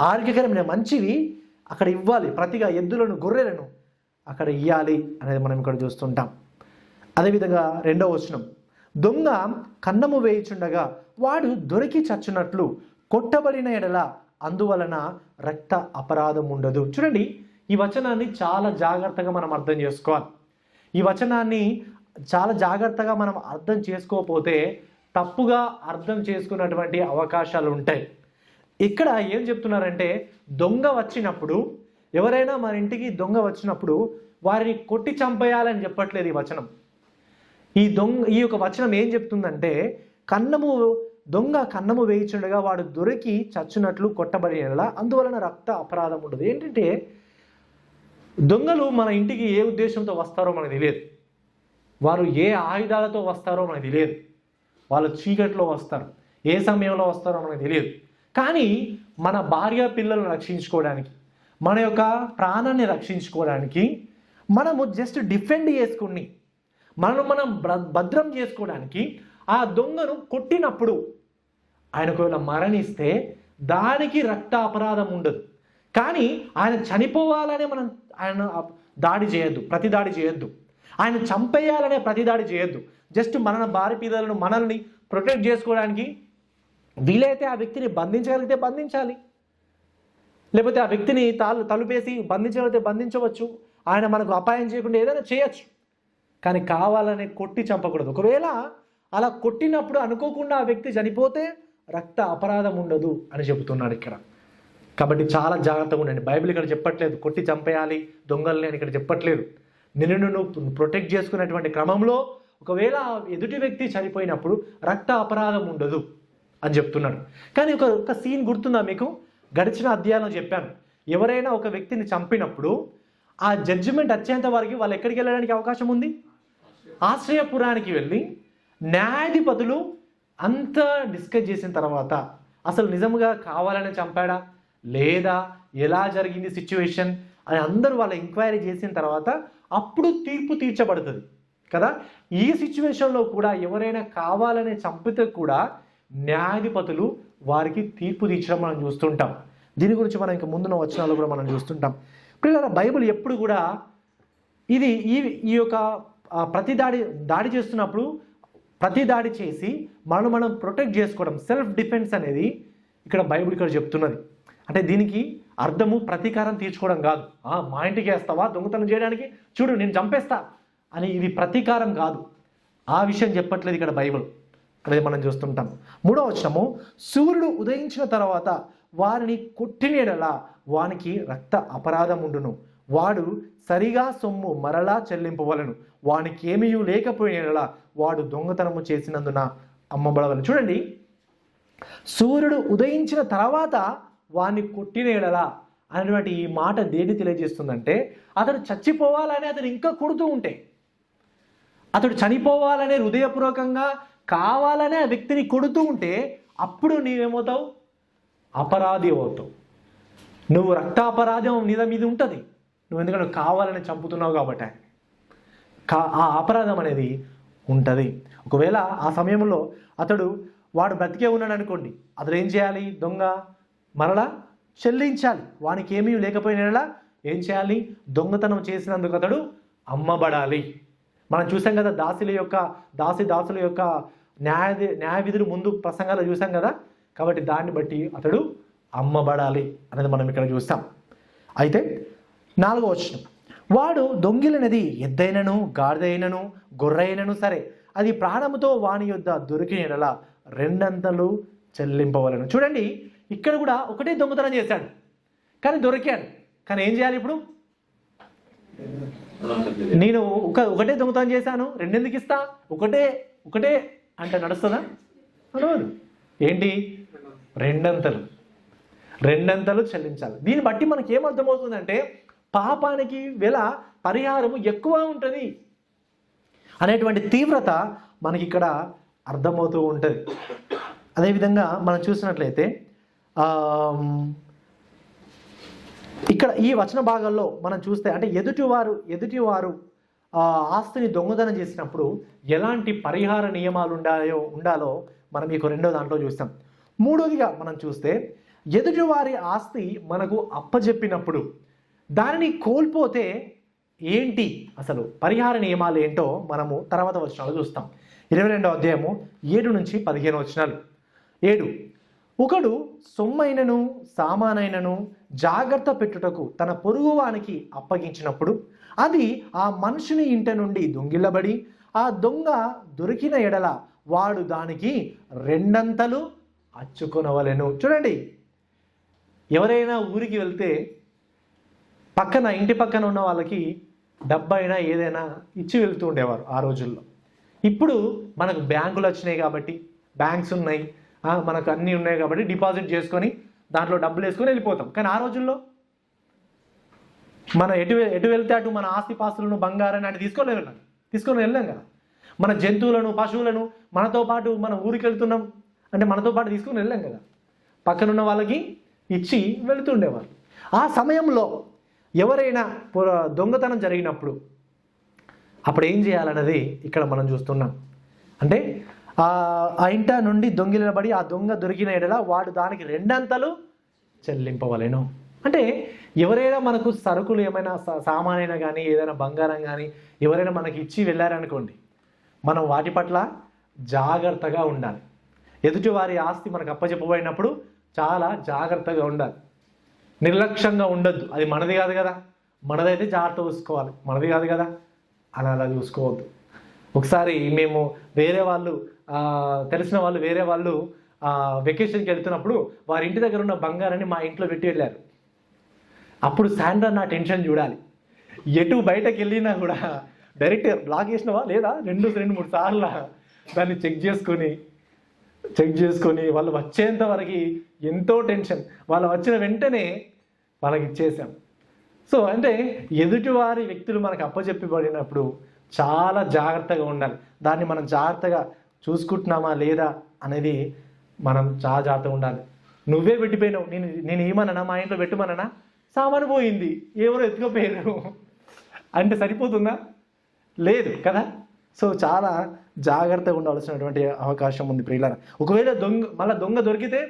ఆరోగ్యకరమైన మంచివి అక్కడ ఇవ్వాలి. ప్రతిగా ఎద్దులను గొర్రెలను అక్కడ ఇవ్వాలి అనేది మనం ఇక్కడ చూస్తుంటాం. అదేవిధంగా 2వ వచనం, దొంగ కన్నము వేయుచుండగా వాడు దొరికి చచ్చునట్లు కొట్టబడిన ఎడల అందువలన రక్త అపరాధం ఉండదు. చూడండి, ఈ వచనాన్ని చాలా జాగ్రత్తగా మనం అర్థం చేసుకోవాలి. ఈ వచనాన్ని చాలా జాగ్రత్తగా మనం అర్థం చేసుకోకపోతే తప్పుగా అర్థం చేసుకున్నటువంటి అవకాశాలు ఉంటాయి. ఇక్కడ ఏం చెప్తున్నారంటే, దొంగ వచ్చినప్పుడు, ఎవరైనా మన ఇంటికి దొంగ వచ్చినప్పుడు వారిని కొట్టి చంపేయాలని చెప్పట్లేదు ఈ వచనం. ఈ యొక్క వచనం ఏం చెప్తుందంటే, దొంగ కన్నము వేయించుండగా వాడు దొరికి చచ్చునట్లు కొట్టబడినలా అందువలన రక్త అపరాధం ఉండదు. ఏంటంటే, దొంగలు మన ఇంటికి ఏ ఉద్దేశంతో వస్తారో మనకు తెలియదు, వారు ఏ ఆయుధాలతో వస్తారో మనకు తెలియదు, వాళ్ళు చీకట్లో వస్తారు, ఏ సమయంలో వస్తారో మనకు తెలియదు. కానీ మన భార్య పిల్లలను రక్షించుకోవడానికి, మన యొక్క ప్రాణాన్ని రక్షించుకోవడానికి, మనము జస్ట్ డిఫెండ్ చేసుకుని మనం భద్రం చేసుకోవడానికి ఆ దొంగను కొట్టినప్పుడు ఆయన ఒకవేళ మరణిస్తే దానికి రక్త అపరాధం ఉండదు. కానీ ఆయన చనిపోవాలనే మనం ఆయన దాడి చేయొద్దు, ప్రతిదాడి చేయొద్దు, ఆయన చంపేయాలనే ప్రతిదాడి చేయొద్దు. జస్ట్ మన భార్య పిల్లలను మనల్ని ప్రొటెక్ట్ చేసుకోవడానికి వీలైతే ఆ వ్యక్తిని బంధించగలిగితే బంధించాలి, లేకపోతే ఆ వ్యక్తిని తలుపేసి బంధించగలిగితే బంధించవచ్చు, ఆయన మనకు అపాయం చేయకుండా ఏదైనా చేయొచ్చు. కానీ కావాలనే కొట్టి చంపకూడదు. ఒకవేళ అలా కొట్టినప్పుడు అనుకోకుండా ఆ వ్యక్తి చనిపోతే రక్త అపరాధం ఉండదు అని చెబుతున్నాడు ఇక్కడ. కాబట్టి చాలా జాగ్రత్తగా ఉండండి. బైబిల్ ఇక్కడ చెప్పట్లేదు కొట్టి చంపేయాలి దొంగల్ని అని ఇక్కడ చెప్పట్లేదు. నిన్ను నువ్వు ప్రొటెక్ట్ చేసుకునేటువంటి క్రమంలో ఒకవేళ ఎదుటి వ్యక్తి చనిపోయినప్పుడు రక్త అపరాధం ఉండదు అని చెప్తున్నాడు. కానీ ఒక సీన్ గుర్తుందా మీకు? గడిచిన అధ్యాయంలో చెప్పాను, ఎవరైనా ఒక వ్యక్తిని చంపినప్పుడు ఆ జడ్జిమెంట్ వచ్చేంత వరకు వాళ్ళు ఎక్కడికి వెళ్ళడానికి అవకాశం ఉంది? ఆశ్రయపురానికి వెళ్ళి న్యాయాధిపతులు అంతా డిస్కస్ చేసిన తర్వాత అసలు నిజంగా కావాలని చంపాడా లేదా ఎలా జరిగింది సిచ్యువేషన్ అని అందరూ వాళ్ళ ఎంక్వైరీ చేసిన తర్వాత అప్పుడు తీర్పు తీర్చబడుతుంది కదా. ఈ సిచ్యువేషన్లో కూడా ఎవరైనా కావాలని చంపితే కూడా న్యాయాధిపతులు వారికి తీర్పు తీర్చడం మనం చూస్తుంటాం. దీని గురించి మనం ఇంకా ముందున్న వచనాలు కూడా మనం చూస్తుంటాం. పిల్లల బైబిల్ ఎప్పుడు కూడా ఇది ఈ యొక్క ప్రతి దాడి చేస్తున్నప్పుడు ప్రతి దాడి చేసి మనం ప్రొటెక్ట్ చేసుకోవడం, సెల్ఫ్ డిఫెన్స్ అనేది ఇక్కడ బైబిల్ ఇక్కడ చెప్తున్నది. అంటే దీనికి అర్థము ప్రతీకారం తీర్చుకోవడం కాదు. మా ఇంటికి వేస్తావా దొంగతనం చేయడానికి, చూడు నేను చంపేస్తా అని, ఇది ప్రతీకారం కాదు. ఆ విషయం చెప్పట్లేదు ఇక్కడ బైబిల్. అనేది మనం చూస్తుంటాం. 3వ వచనము, సూర్యుడు ఉదయించిన తర్వాత వారిని కొట్టిన యెడల వానికి రక్త అపరాధం ఉండును, వాడు సరిగా సొమ్ము మరలా చెల్లింపవలను, వానికి ఏమీ లేకపోయిన యెడల వాడు దొంగతనము చేసినందున అమ్మబడవలను. చూడండి, సూర్యుడు ఉదయించిన తర్వాత వాడిని కొట్టిన యెడల అనేటువంటి ఈ మాట దేన్ని తెలియజేస్తుందంటే, అతడు చచ్చిపోవాలని అతను ఇంకా కొడుతూ ఉంటే, అతడు చనిపోవాలనే హృదయపూర్వకంగా కావాలనే ఆ వ్యక్తిని కొడుతూ ఉంటే అప్పుడు నీవేమవుతావు? అపరాధి అవుతావు. నువ్వు రక్తాపరాధం మీద ఉంటుంది. నువ్వు ఎందుకంటే కావాలని చంపుతున్నావు కాబట్టి ఆ అపరాధం అనేది ఉంటుంది. ఒకవేళ ఆ సమయంలో వాడు బ్రతికే ఉన్నాడు అనుకోండి, అతడు ఏం చేయాలి? దొంగ మరలా చెల్లించాలి. వానికి ఏమీ లేకపోయినా ఏం చేయాలి? దొంగతనం చేసినందుకు అతడు అమ్మబడాలి. మనం చూసాం కదా, దాసుల యొక్క న్యాయ విధులు ముందు ప్రసంగాలు చూసాం కదా. కాబట్టి దాన్ని బట్టి అతడు అమ్మబడాలి అనేది మనం ఇక్కడ చూస్తాం. అయితే 4వ వచనం, వాడు దొంగిలినది ఎద్దైనను గాడిదైనను గొర్రెైనను సరే అది ప్రాణముతో వాని యొద్ద దొరికిన యెడల 2 అంతలు చెల్లింపవలను. చూడండి, ఇక్కడ కూడా ఒకటే దొంగతనం చేశాడు కానీ దొరికాడు. కానీ ఏం చేయాలి ఇప్పుడు? నేను ఒకటే దొంగతనం చేశాను, 2 ఎందుకు ఇస్తా? ఒకటే అంటే నడుస్తుందా? నడవదు. ఏంటి? 2 అంతలు చెల్లించాలి. దీన్ని బట్టి మనకి ఏమర్థమవుతుందంటే పాపానికి పరిహారము ఎక్కువ ఉంటుంది అనేటువంటి తీవ్రత మనకి ఇక్కడ అర్థమవుతూ ఉంటుంది. అదేవిధంగా మనం చూసినట్లయితే ఇక్కడ ఈ వచన భాగాల్లో మనం చూస్తే అంటే ఎదుటివారు ఆస్తిని దొంగతనం చేసినప్పుడు ఎలాంటి పరిహార నియమాలు ఉండాలో మనం ఈ 2వ దాంట్లో చూస్తాం. 3వదిగా మనం చూస్తే ఎదుటివారి ఆస్తి మనకు అప్పజెప్పినప్పుడు దానిని కోల్పోతే ఏంటి అసలు పరిహార నియమాలు ఏంటో మనము తర్వాత వచనాలు చూస్తాం. 22వ అధ్యాయము 7 నుంచి 15 వచనాలు. 7, ఒకడు సొమ్మైనను సామానైనను జాగ్రత్త పెట్టుటకు తన పొరుగువానికి అప్పగించినప్పుడు అది ఆ మనుషుని ఇంట నుండి దొంగిల్లబడి ఆ దొంగ దొరికిన ఎడల వాడు దానికి 2 అంతలు అచ్చుకొనవలెను. చూడండి, ఎవరైనా ఊరికి వెళ్తే ఇంటి పక్కన ఉన్న వాళ్ళకి డబ్బైనా ఏదైనా ఇచ్చి వెళ్తూ ఉండేవారు ఆ రోజుల్లో. ఇప్పుడు మనకు బ్యాంకులు వచ్చినాయి కాబట్టి, బ్యాంక్స్ ఉన్నాయి, మనకు అన్నీ ఉన్నాయి కాబట్టి డిపాజిట్ చేసుకొని దాంట్లో డబ్బులు వేసుకొని వెళ్ళిపోతాం. కానీ ఆ రోజుల్లో మనం ఎటు వెళ్తే అటు మన ఆస్తి పాస్తులను బంగారాన్ని అటు తీసుకొని వెళ్ళాం కదా. మన జంతువులను పశువులను మనతో పాటు మన ఊరికి వెళ్తున్నాం అంటే మనతో పాటు తీసుకొని వెళ్ళాం కదా. పక్కనున్న వాళ్ళకి ఇచ్చి వెళుతుండేవారు. ఆ సమయంలో ఎవరైనా దొంగతనం జరిగినప్పుడు అప్పుడు ఏం చేయాలన్నది ఇక్కడ మనం చూస్తున్నాం. అంటే ఆ ఇంట నుండి దొంగిలబడి ఆ దొంగ దొరికిన ఎడల వాడు దానికి 2 అంతలు చెల్లింపవలెను. అంటే ఎవరైనా మనకు సరుకులు ఏమైనా సామానైనా కానీ ఏదైనా బంగారం కానీ ఎవరైనా మనకి ఇచ్చి వెళ్ళారనుకోండి, మనం వాటి పట్ల జాగ్రత్తగా ఉండాలి. ఎదుటి వారి ఆస్తి మనకు అప్పచెప్పబడినప్పుడు చాలా జాగ్రత్తగా ఉండాలి. నిర్లక్ష్యంగా ఉండద్దు. అది మనది కాదు కదా, మనదైతే జాగ్రత్త చూసుకోవాలి. మనది కాదు కదా అలా చూసుకోవద్దు. ఒకసారి మేము తెలిసిన వాళ్ళు వేరే వాళ్ళు వెకేషన్కి వెళ్తున్నప్పుడు వారి ఇంటి దగ్గర ఉన్న బంగారాన్ని మా ఇంట్లో పెట్టి వెళ్ళారు. అప్పుడు శాండ్రా నా టెన్షన్ చూడాలి. ఎటు బయటకు వెళ్ళినా కూడా డైరెక్ట్ బ్లాక్ చేసినవా లేదా 2-3 సార్లు దాన్ని చెక్ చేసుకొని వాళ్ళు వచ్చేంత వరకు ఎంతో టెన్షన్. వాళ్ళు వచ్చిన వెంటనే వాళ్ళకి ఇచ్చేసాం. సో అంటే ఎదుటివారి వ్యక్తులు మనకు అప్పచెప్పబడినప్పుడు చాలా జాగ్రత్తగా ఉండాలి. దాన్ని మనం జాగ్రత్తగా చూసుకుంటున్నామా లేదా అనేది మనం చాలా జాగ్రత్తగా ఉండాలి. నువ్వే పెట్టిపోయినావు, నేను ఏమన్నా మా ఇంట్లో పెట్టమన్నా, సామాను పోయింది, ఎవరో ఎత్తుకుపోయారు అంటే సరిపోతుందా? లేదు కదా. సో చాలా జాగ్రత్తగా ఉండాల్సినటువంటి అవకాశం ఉంది ప్రియులారా. ఒకవేళ దొంగ దొరికితే,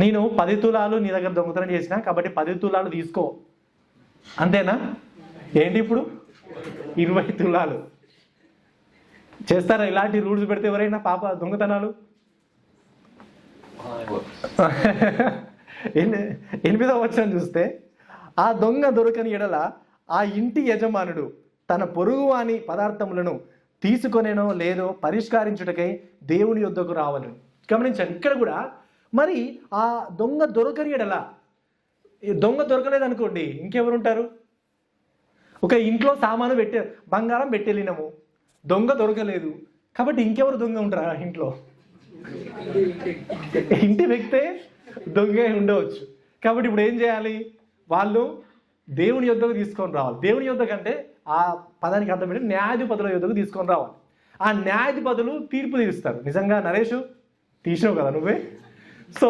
నేను 10 తులాలు నీ దగ్గర దొంగతనం చేసిన కాబట్టి 10 తులాలు తీసుకో, అంతేనా? ఏంటి ఇప్పుడు 20 తులాలు చేస్తారా? ఇలాంటి రూల్స్ పెడితే ఎవరైనా పాప దొంగతనాలు 8వ వచనం చూస్తే, ఆ దొంగ దొరకని ఎడల ఆ ఇంటి యజమానుడు తన పొరుగువాని పదార్థములను తీసుకొనేనో లేదో పరిష్కరించుటకై దేవుని యొద్దకు రావాలను. గమనించండి, ఇక్కడ కూడా మరి ఆ దొంగ దొరకని ఎడల, దొంగ దొరకలేదు అనుకోండి, ఇంకెవరుంటారు? ఒక ఇంట్లో సామాను బంగారం పెట్టెళ్ళినాము, దొంగ దొరకలేదు కాబట్టి ఇంకెవరు దొంగ ఉంటారా ఇంట్లో? ఇంటి వ్యక్తే దొంగ ఉండవచ్చు. కాబట్టి ఇప్పుడు ఏం చేయాలి? వాళ్ళు దేవుని యొద్దకు తీసుకొని రావాలి. దేవుని యొద్ద కంటే ఆ పదానికి అర్థం ఏంటంటే న్యాయాధిపతుల యొద్దకు తీసుకొని రావాలి. ఆ న్యాయాధిపతులు తీర్పు తీరుస్తారు. నిజంగా నరేషు తీసినావు కదా నువ్వే. సో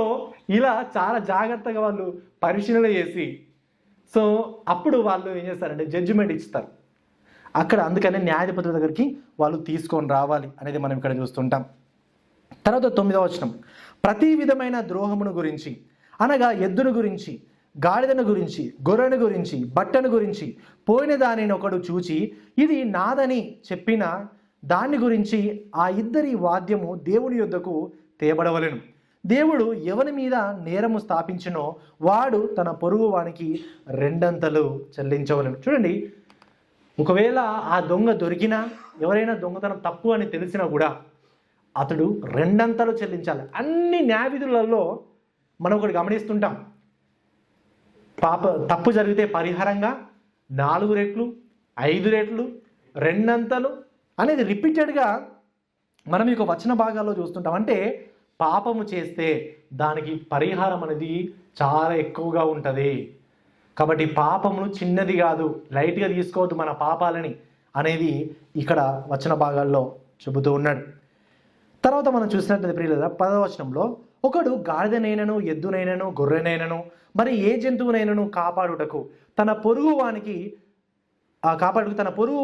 ఇలా చాలా జాగ్రత్తగా వాళ్ళు పరిశీలన చేసి, సో అప్పుడు వాళ్ళు ఏం చేస్తారంటే జడ్జిమెంట్ ఇస్తారు అక్కడ. అందుకనే న్యాయాధిపతుల దగ్గరికి వాళ్ళు తీసుకొని రావాలి అనేది మనం ఇక్కడ చూస్తుంటాం. తర్వాత 9వ వచనం, ప్రతి విధమైన ద్రోహమును గురించి అనగా ఎద్దును గురించి, గాడిదను గురించి, గొర్రెను గురించి, బట్టను గురించి పోయిన దానిని ఒకడు చూచి ఇది నాదని చెప్పిన దాని గురించి ఆ ఇద్దరి వాద్యము దేవుని యొద్దకు తేబడవలెను. దేవుడు ఎవరి మీద నేరము స్థాపించినో వాడు తన పొరుగు వానికి 2 అంతలు చెల్లించవలెను. చూడండి, ఒకవేళ ఆ దొంగ దొరికినా, ఎవరైనా దొంగతనం తప్పు అని తెలిసినా కూడా అతడు 2 అంతలు చెల్లించాలి. అన్ని న్యాయ విధులలో మనం ఒకటి గమనిస్తుంటాం. తప్పు జరిగితే పరిహారంగా 4 రెట్లు, 5 రెట్లు, 2 అంతలు అనేది రిపీటెడ్గా మనం ఈ వచన భాగాల్లో చూస్తుంటాం. అంటే పాపము చేస్తే దానికి పరిహారం అనేది చాలా ఎక్కువగా ఉంటుంది. కాబట్టి పాపమును చిన్నది కాదు, లైట్గా తీసుకోవద్దు మన పాపాలని అనేది ఇక్కడ వచన భాగాల్లో చెబుతూ ఉన్నాడు. తర్వాత మనం చూసినట్లయితే ప్రియులారా 10వ వచనంలో, ఒకడు గాడిదనైనను, ఎద్దునైనను, గొర్రెనైనను, మరి ఏ జంతువునైనను కాపాడుటకు తన పొరుగు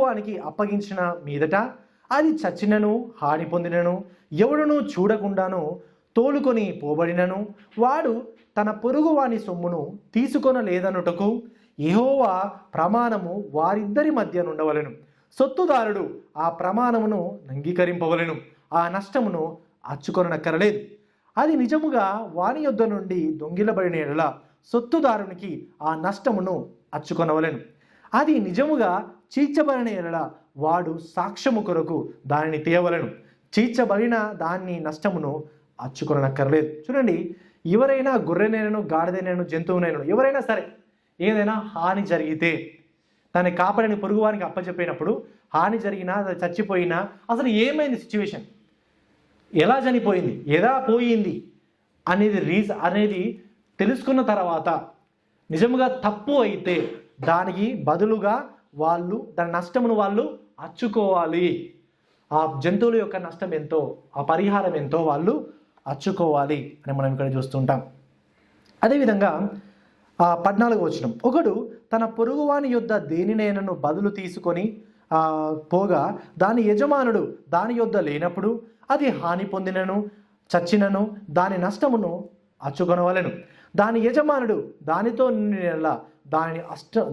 వానికి అప్పగించిన మీదట అది చచ్చినను, హాని పొందినను, ఎవడును చూడకుండాను తోలుకొని పోబడినను వాడు తన పొరుగు వాని సొమ్మును తీసుకొనలేదనుటకు యెహోవా ప్రమాణము వారిద్దరి మధ్య నుండవలెను. సొత్తుదారుడు ఆ ప్రమాణమును అంగీకరింపవలెను, ఆ నష్టమును అచ్చుకొనక్కరలేదు. అది నిజముగా వాని యొద్ద నుండి దొంగిలబడిన ఎడల సొత్తుదారునికి ఆ నష్టమును అచ్చుకొనవలెను. అది నిజముగా చీల్చబడిన ఎడల వాడు సాక్ష్యము కొరకు దానిని తేవలెను. చీల్చబడిన దాన్ని నష్టమును అచ్చుకొనక్కర్లేదు. చూడండి, ఎవరైనా గొర్రెనైనను, గాడిదైనను, జంతువునైనను ఎవరైనా సరే ఏదైనా హాని జరిగితే దాన్ని కాపాడని పొరుగువానికి అప్పచెప్పినప్పుడు హాని జరిగినా, అది చచ్చిపోయినా, అసలు ఏమైంది, సిచ్యువేషన్ ఎలా చనిపోయింది, ఎలా పోయింది అనేది తెలుసుకున్న తర్వాత నిజంగా తప్పు అయితే దానికి బదులుగా దాని నష్టమును వాళ్ళు అచ్చుకోవాలి. ఆ జంతువుల యొక్క నష్టం ఎంతో, ఆ పరిహారం ఎంతో వాళ్ళు అచ్చుకోవాలి అని మనం ఇక్కడ చూస్తుంటాం. అదేవిధంగా 14వ వచనం, ఒకడు తన పొరుగువాని యొద్ద దేనినైనను బదులు తీసుకొని పోగా దాని యజమానుడు దాని యొద్ద లేనప్పుడు అది హాని పొందినను, చచ్చినను దాని నష్టమును అచ్చుకొనవలెను. దాని యజమానుడు దానితో నిండిన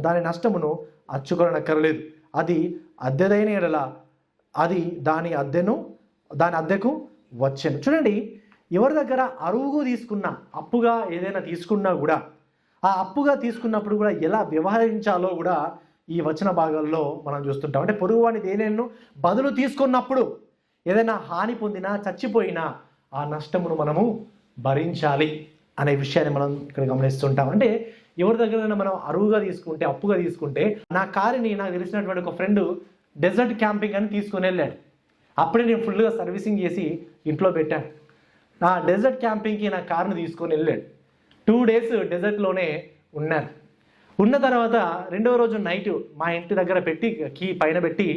దాని నష్టమును అచ్చుకొనక్కరలేదు. అది అద్దెదైన ఎడల అది దాని అద్దెకు వచ్చెను. చూడండి, ఎవరి దగ్గర అరువుగా తీసుకున్నా, అప్పుగా ఏదైనా తీసుకున్నా కూడా ఆ అప్పుగా తీసుకున్నప్పుడు కూడా ఎలా వ్యవహరించాలో కూడా ఈ వచన భాగాల్లో మనం చూస్తుంటాం. అంటే పొరుగువాని దేనిను బదులు తీసుకున్నప్పుడు ఏదైనా హాని పొందినా, చచ్చిపోయినా ఆ నష్టమును మనము భరించాలి అనే విషయాన్ని మనం ఇక్కడ గమనిస్తుంటాం. అంటే ఎవరి దగ్గరైనా మనం అరువుగా తీసుకుంటే, అప్పుగా తీసుకుంటే, నా కారుని నాకు తెలిసినటువంటి ఒక ఫ్రెండ్ డెజర్ట్ క్యాంపింగ్ అని తీసుకొని వెళ్ళాడు. అప్పుడే నేను ఫుల్గా సర్వీసింగ్ చేసి ఇంట్లో పెట్టాను. నా డెజర్ట్ క్యాంపింగ్కి నా కారుని తీసుకొని వెళ్ళాడు. 2 days డెజర్ట్లోనే ఉన్నాను. ఉన్న తర్వాత 2వ రోజు నైట్ మా ఇంటి దగ్గర పెట్టి కీ పైన పెట్టి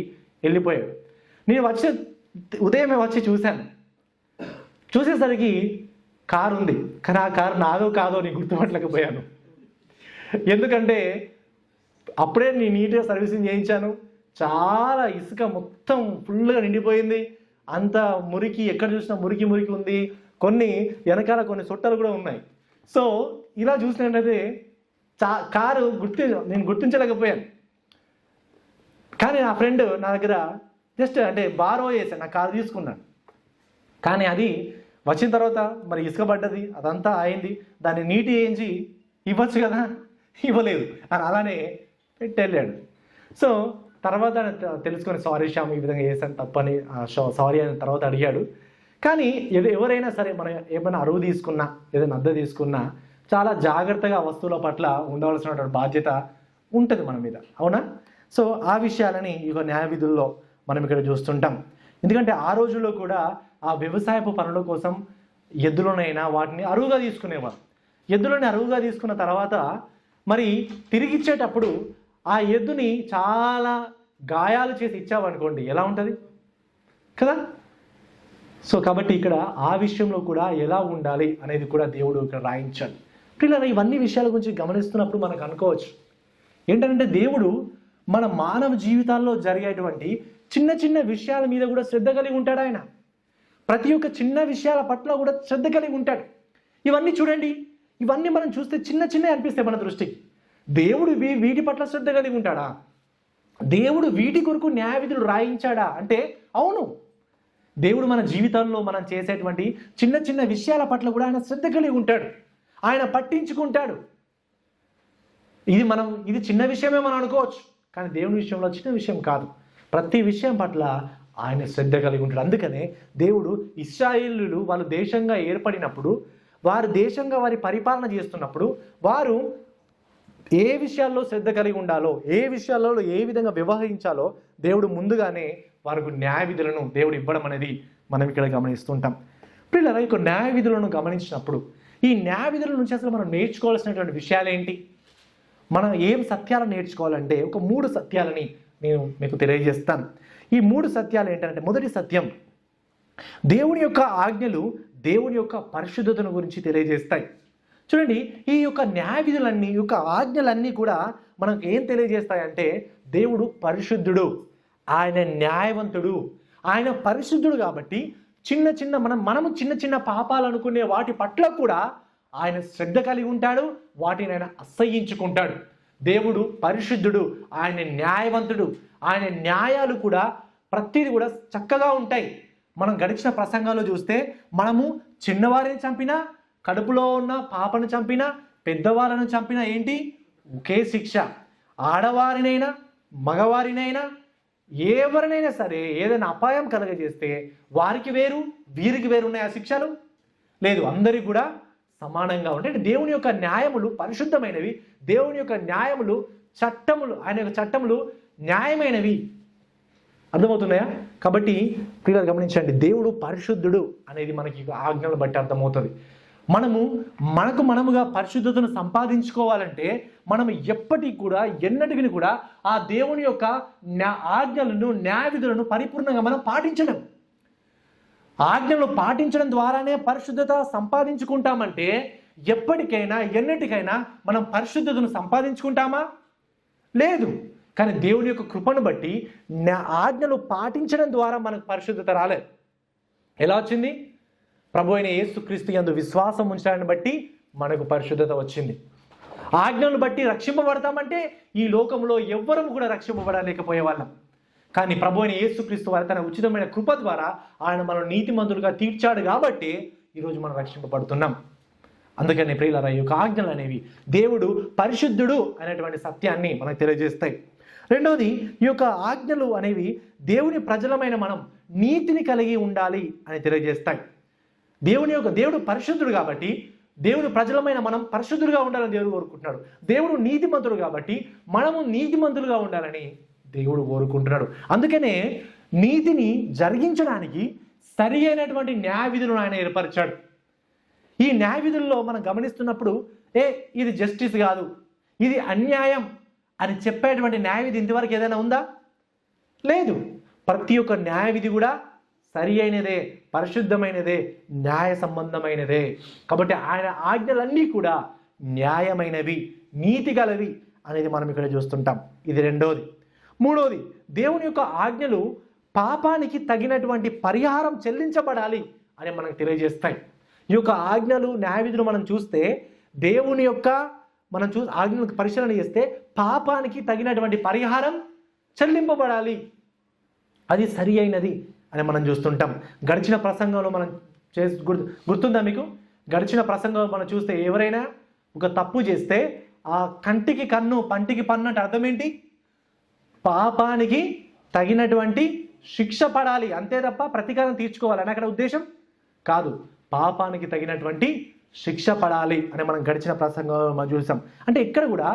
వెళ్ళిపోయాడు. నేను ఉదయమే వచ్చి చూశాను. చూసేసరికి కారు ఉంది, కానీ ఆ కారు నాదో కాదో నేను గుర్తుపట్టలేకపోయాను. ఎందుకంటే అప్పుడే నేను నీట్గా సర్వీసింగ్ చేయించాను. చాలా ఇసుక మొత్తం ఫుల్గా నిండిపోయింది. అంత మురికి, ఎక్కడ చూసినా మురికి ఉంది. కొన్ని వెనకాల కొన్ని చుట్టలు కూడా ఉన్నాయి. సో ఇలా చూసినట్లయితే కారు నేను గుర్తించలేకపోయాను. కానీ నా ఫ్రెండ్ నా దగ్గర జస్ట్ అంటే బారో చేశాను, నా కారు తీసుకున్నాను. కానీ అది వచ్చిన తర్వాత మరి ఇసుక పడ్డది, అదంతా అయింది. దాన్ని నీటి వేయించి ఇవ్వచ్చు కదా, ఇవ్వలేదు. అని అలానే పెట్టి వెళ్ళాడు. సో తర్వాత తెలుసుకొని సారీ శ్యామ్, ఈ విధంగా చేశాను తప్పని సారీ అని తర్వాత అడిగాడు. కానీ ఎవరైనా సరే మనం ఏమైనా అరువు తీసుకున్నా, ఏదైనా అద్దె తీసుకున్నా చాలా జాగ్రత్తగా వస్తువుల పట్ల ఉండవలసినటువంటి బాధ్యత ఉంటుంది మన మీద, అవునా? సో ఆ విషయాలని ఈ న్యాయ విధుల్లో మనం ఇక్కడ చూస్తుంటాం. ఎందుకంటే ఆ రోజుల్లో కూడా ఆ వ్యవసాయపు పనుల కోసం ఎద్దులనైనా వాటిని అరువుగా తీసుకునేవారు. ఎద్దులని అరువుగా తీసుకున్న తర్వాత మరి తిరిగిచ్చేటప్పుడు ఆ ఎద్దుని చాలా గాయాలు చేసి ఇచ్చావనుకోండి, ఎలా ఉంటుంది కదా? సో కాబట్టి ఇక్కడ ఆ విషయంలో కూడా ఎలా ఉండాలి అనేది కూడా దేవుడు ఇక్కడ రాయించాడు. పిల్లలు ఇవన్నీ విషయాల గురించి గమనిస్తున్నప్పుడు మనకు అనుకోవచ్చు ఏంటంటే దేవుడు మన మానవ జీవితాల్లో జరిగేటువంటి చిన్న చిన్న విషయాల మీద కూడా శ్రద్ధ కలిగి ఉంటాడు. ఆయన ప్రతి ఒక్క చిన్న విషయాల పట్ల కూడా శ్రద్ధ కలిగి ఉంటాడు. ఇవన్నీ చూడండి, ఇవన్నీ మనం చూస్తే చిన్న చిన్న అనిపిస్తాయి మన దృష్టికి. దేవుడు వీటి పట్ల శ్రద్ధ కలిగి ఉంటాడా? దేవుడు వీటి కొరకు న్యాయ విధులు రాయించాడా అంటే అవును. దేవుడు మన జీవితాల్లో మనం చేసేటువంటి చిన్న చిన్న విషయాల పట్ల కూడా ఆయన శ్రద్ధ కలిగి ఉంటాడు, ఆయన పట్టించుకుంటాడు. ఇది చిన్న విషయమే మనం అనుకోవచ్చు, కానీ దేవుని విషయంలో చిన్న విషయం కాదు. ప్రతి విషయం పట్ల ఆయన శ్రద్ధ కలిగి ఉంటాడు. అందుకనే దేవుడు ఇశ్రాయేలీయులు వాళ్ళు దేశంగా ఏర్పడినప్పుడు, వారు దేశంగా వారి పరిపాలన చేస్తున్నప్పుడు వారు ఏ విషయాల్లో శ్రద్ధ కలిగి ఉండాలో, ఏ విషయాల్లో ఏ విధంగా వ్యవహరించాలో దేవుడు ముందుగానే వారికి న్యాయ విధులను దేవుడు ఇవ్వడం అనేది మనం ఇక్కడ గమనిస్తుంటాం. పిల్లల యొక్క న్యాయ విధులను గమనించినప్పుడు ఈ న్యాయ విధుల నుంచి అసలు మనం నేర్చుకోవాల్సినటువంటి విషయాలు ఏంటి? మనం ఏం సత్యాలను నేర్చుకోవాలంటే ఒక 3 సత్యాలని నేను మీకు తెలియజేస్తాను. ఈ 3 సత్యాలు ఏంటంటే, మొదటి సత్యం, దేవుని యొక్క ఆజ్ఞలు దేవుని యొక్క పరిశుద్ధతను గురించి తెలియజేస్తాయి. చూడండి, ఈ యొక్క న్యాయ విధులన్నీ, ఈ యొక్క ఆజ్ఞలన్నీ కూడా మనకు ఏం తెలియజేస్తాయంటే దేవుడు పరిశుద్ధుడు, ఆయన న్యాయవంతుడు, ఆయన పరిశుద్ధుడు. కాబట్టి మనము చిన్న చిన్న పాపాలు అనుకునే వాటి పట్ల కూడా ఆయన శ్రద్ధ కలిగి ఉంటాడు, వాటిని ఆయన అసహ్యించుకుంటాడు. దేవుడు పరిశుద్ధుడు, ఆయన న్యాయవంతుడు, ఆయన న్యాయాలు కూడా ప్రతిదీ కూడా చక్కగా ఉంటాయి. మనం గడిచిన ప్రసంగాల్లో చూస్తే మనము చిన్నవారిని చంపినా, కడుపులో ఉన్న పాపను చంపినా, పెద్దవాళ్ళను చంపినా ఏంటి ఒకే శిక్ష. ఆడవారినైనా మగవారినైనా ఎవరినైనా సరే ఏదైనా అపాయం కలగజేస్తే వారికి వేరు వీరికి వేరు ఉన్నాయి ఆ శిక్షలు? లేదు, అందరికి కూడా సమానంగా ఉంటాయి. దేవుని యొక్క న్యాయములు పరిశుద్ధమైనవి, దేవుని యొక్క న్యాయములు చట్టములు, ఆయన యొక్క చట్టములు న్యాయమైనవి. అర్థమవుతున్నాయా? కాబట్టి ప్రియులారా గమనించండి, దేవుడు పరిశుద్ధుడు అనేది మనకి ఆజ్ఞలు బట్టి అర్థమవుతుంది. మనముగా పరిశుద్ధతను సంపాదించుకోవాలంటే మనం ఎప్పటికి కూడా ఎన్నటికి కూడా ఆ దేవుని యొక్క ఆజ్ఞలను న్యాయ విధులను పరిపూర్ణంగా మనం పాటించడం. ఆజ్ఞలను పాటించడం ద్వారానే పరిశుద్ధత సంపాదించుకుంటామంటే ఎప్పటికైనా ఎన్నటికైనా మనం పరిశుద్ధతను సంపాదించుకుంటామా? లేదు. కానీ దేవుని యొక్క కృపను బట్టి ఆజ్ఞలు పాటించడం ద్వారా మనకు పరిశుద్ధత రాలేదు. ఎలా వచ్చింది? ప్రభు అయిన యేసుక్రీస్తు యందు విశ్వాసం ఉంచడాన్ని బట్టి మనకు పరిశుద్ధత వచ్చింది. ఆజ్ఞలను బట్టి రక్షింపబడతామంటే ఈ లోకంలో ఎవ్వరూ కూడా రక్షింపబడలేకపోయే వాళ్ళం. కానీ ప్రభు అయిన యేసుక్రీస్తు వారి తన ఉచితమైన కృప ద్వారా ఆయన మనం నీతిమంతులుగా తీర్చాడు కాబట్టి ఈరోజు మనం రక్షింపబడుతున్నాం. అందుకని ప్రియులారా, ఈ యొక్క ఆజ్ఞలు అనేవి దేవుడు పరిశుద్ధుడు అనేటువంటి సత్యాన్ని మనకు తెలియజేస్తాయి. రెండవది, ఈ యొక్క ఆజ్ఞలు అనేవి దేవుని ప్రజలమైన మనం నీతిని కలిగి ఉండాలి అని తెలియజేస్తాయి. దేవుడు పరిశుద్ధుడు కాబట్టి దేవుడు ప్రజలమైన మనం పరిశుద్ధులుగా ఉండాలని దేవుడు కోరుకుంటున్నాడు. దేవుడు నీతిమంతుడు కాబట్టి మనము నీతిమంతులుగా ఉండాలని దేవుడు కోరుకుంటున్నాడు. అందుకనే నీతిని జరిగించడానికి సరి అయినటువంటి న్యాయ విధులను ఆయన ఏర్పరిచాడు. ఈ న్యాయ విధుల్లో మనం గమనిస్తున్నప్పుడు ఇది జస్టిస్ కాదు, ఇది అన్యాయం అని చెప్పేటువంటి న్యాయ విధి ఇంతవరకు ఏదైనా ఉందా? లేదు. ప్రతి ఒక్క న్యాయ విధి కూడా సరి అయినదే, పరిశుద్ధమైనదే, న్యాయ సంబంధమైనదే. కాబట్టి ఆయన ఆజ్ఞలన్నీ కూడా న్యాయమైనవి, నీతి గలవి అనేది మనం ఇక్కడ చూస్తుంటాం. ఇది రెండోది. మూడోది, దేవుని యొక్క ఆజ్ఞలు పాపానికి తగినటువంటి పరిహారం చెల్లించబడాలి అని మనకు తెలియజేస్తాయి. ఈ యొక్క ఆజ్ఞలు న్యాయ విధులు మనం చూస్తే దేవుని యొక్క ఆజ్ఞలకు పరిశీలన చేస్తే పాపానికి తగినటువంటి పరిహారం చెల్లింపబడాలి, అది సరి అయినది అని మనం చూస్తుంటాం. గడిచిన ప్రసంగంలో మనం గుర్తుందా మీకు? గడిచిన ప్రసంగంలో మనం చూస్తే ఎవరైనా ఒక తప్పు చేస్తే ఆ కంటికి కన్ను పంటికి పన్ను అంటే అర్థం ఏంటి? పాపానికి తగినటువంటి శిక్ష పడాలి, అంతే తప్ప ప్రతీకారం తీర్చుకోవాలని అక్కడ ఉద్దేశం కాదు. పాపానికి తగినటువంటి శిక్ష పడాలి అని మనం గడిచిన ప్రసంగంలో మనం చూసాం. అంటే ఇక్కడ కూడా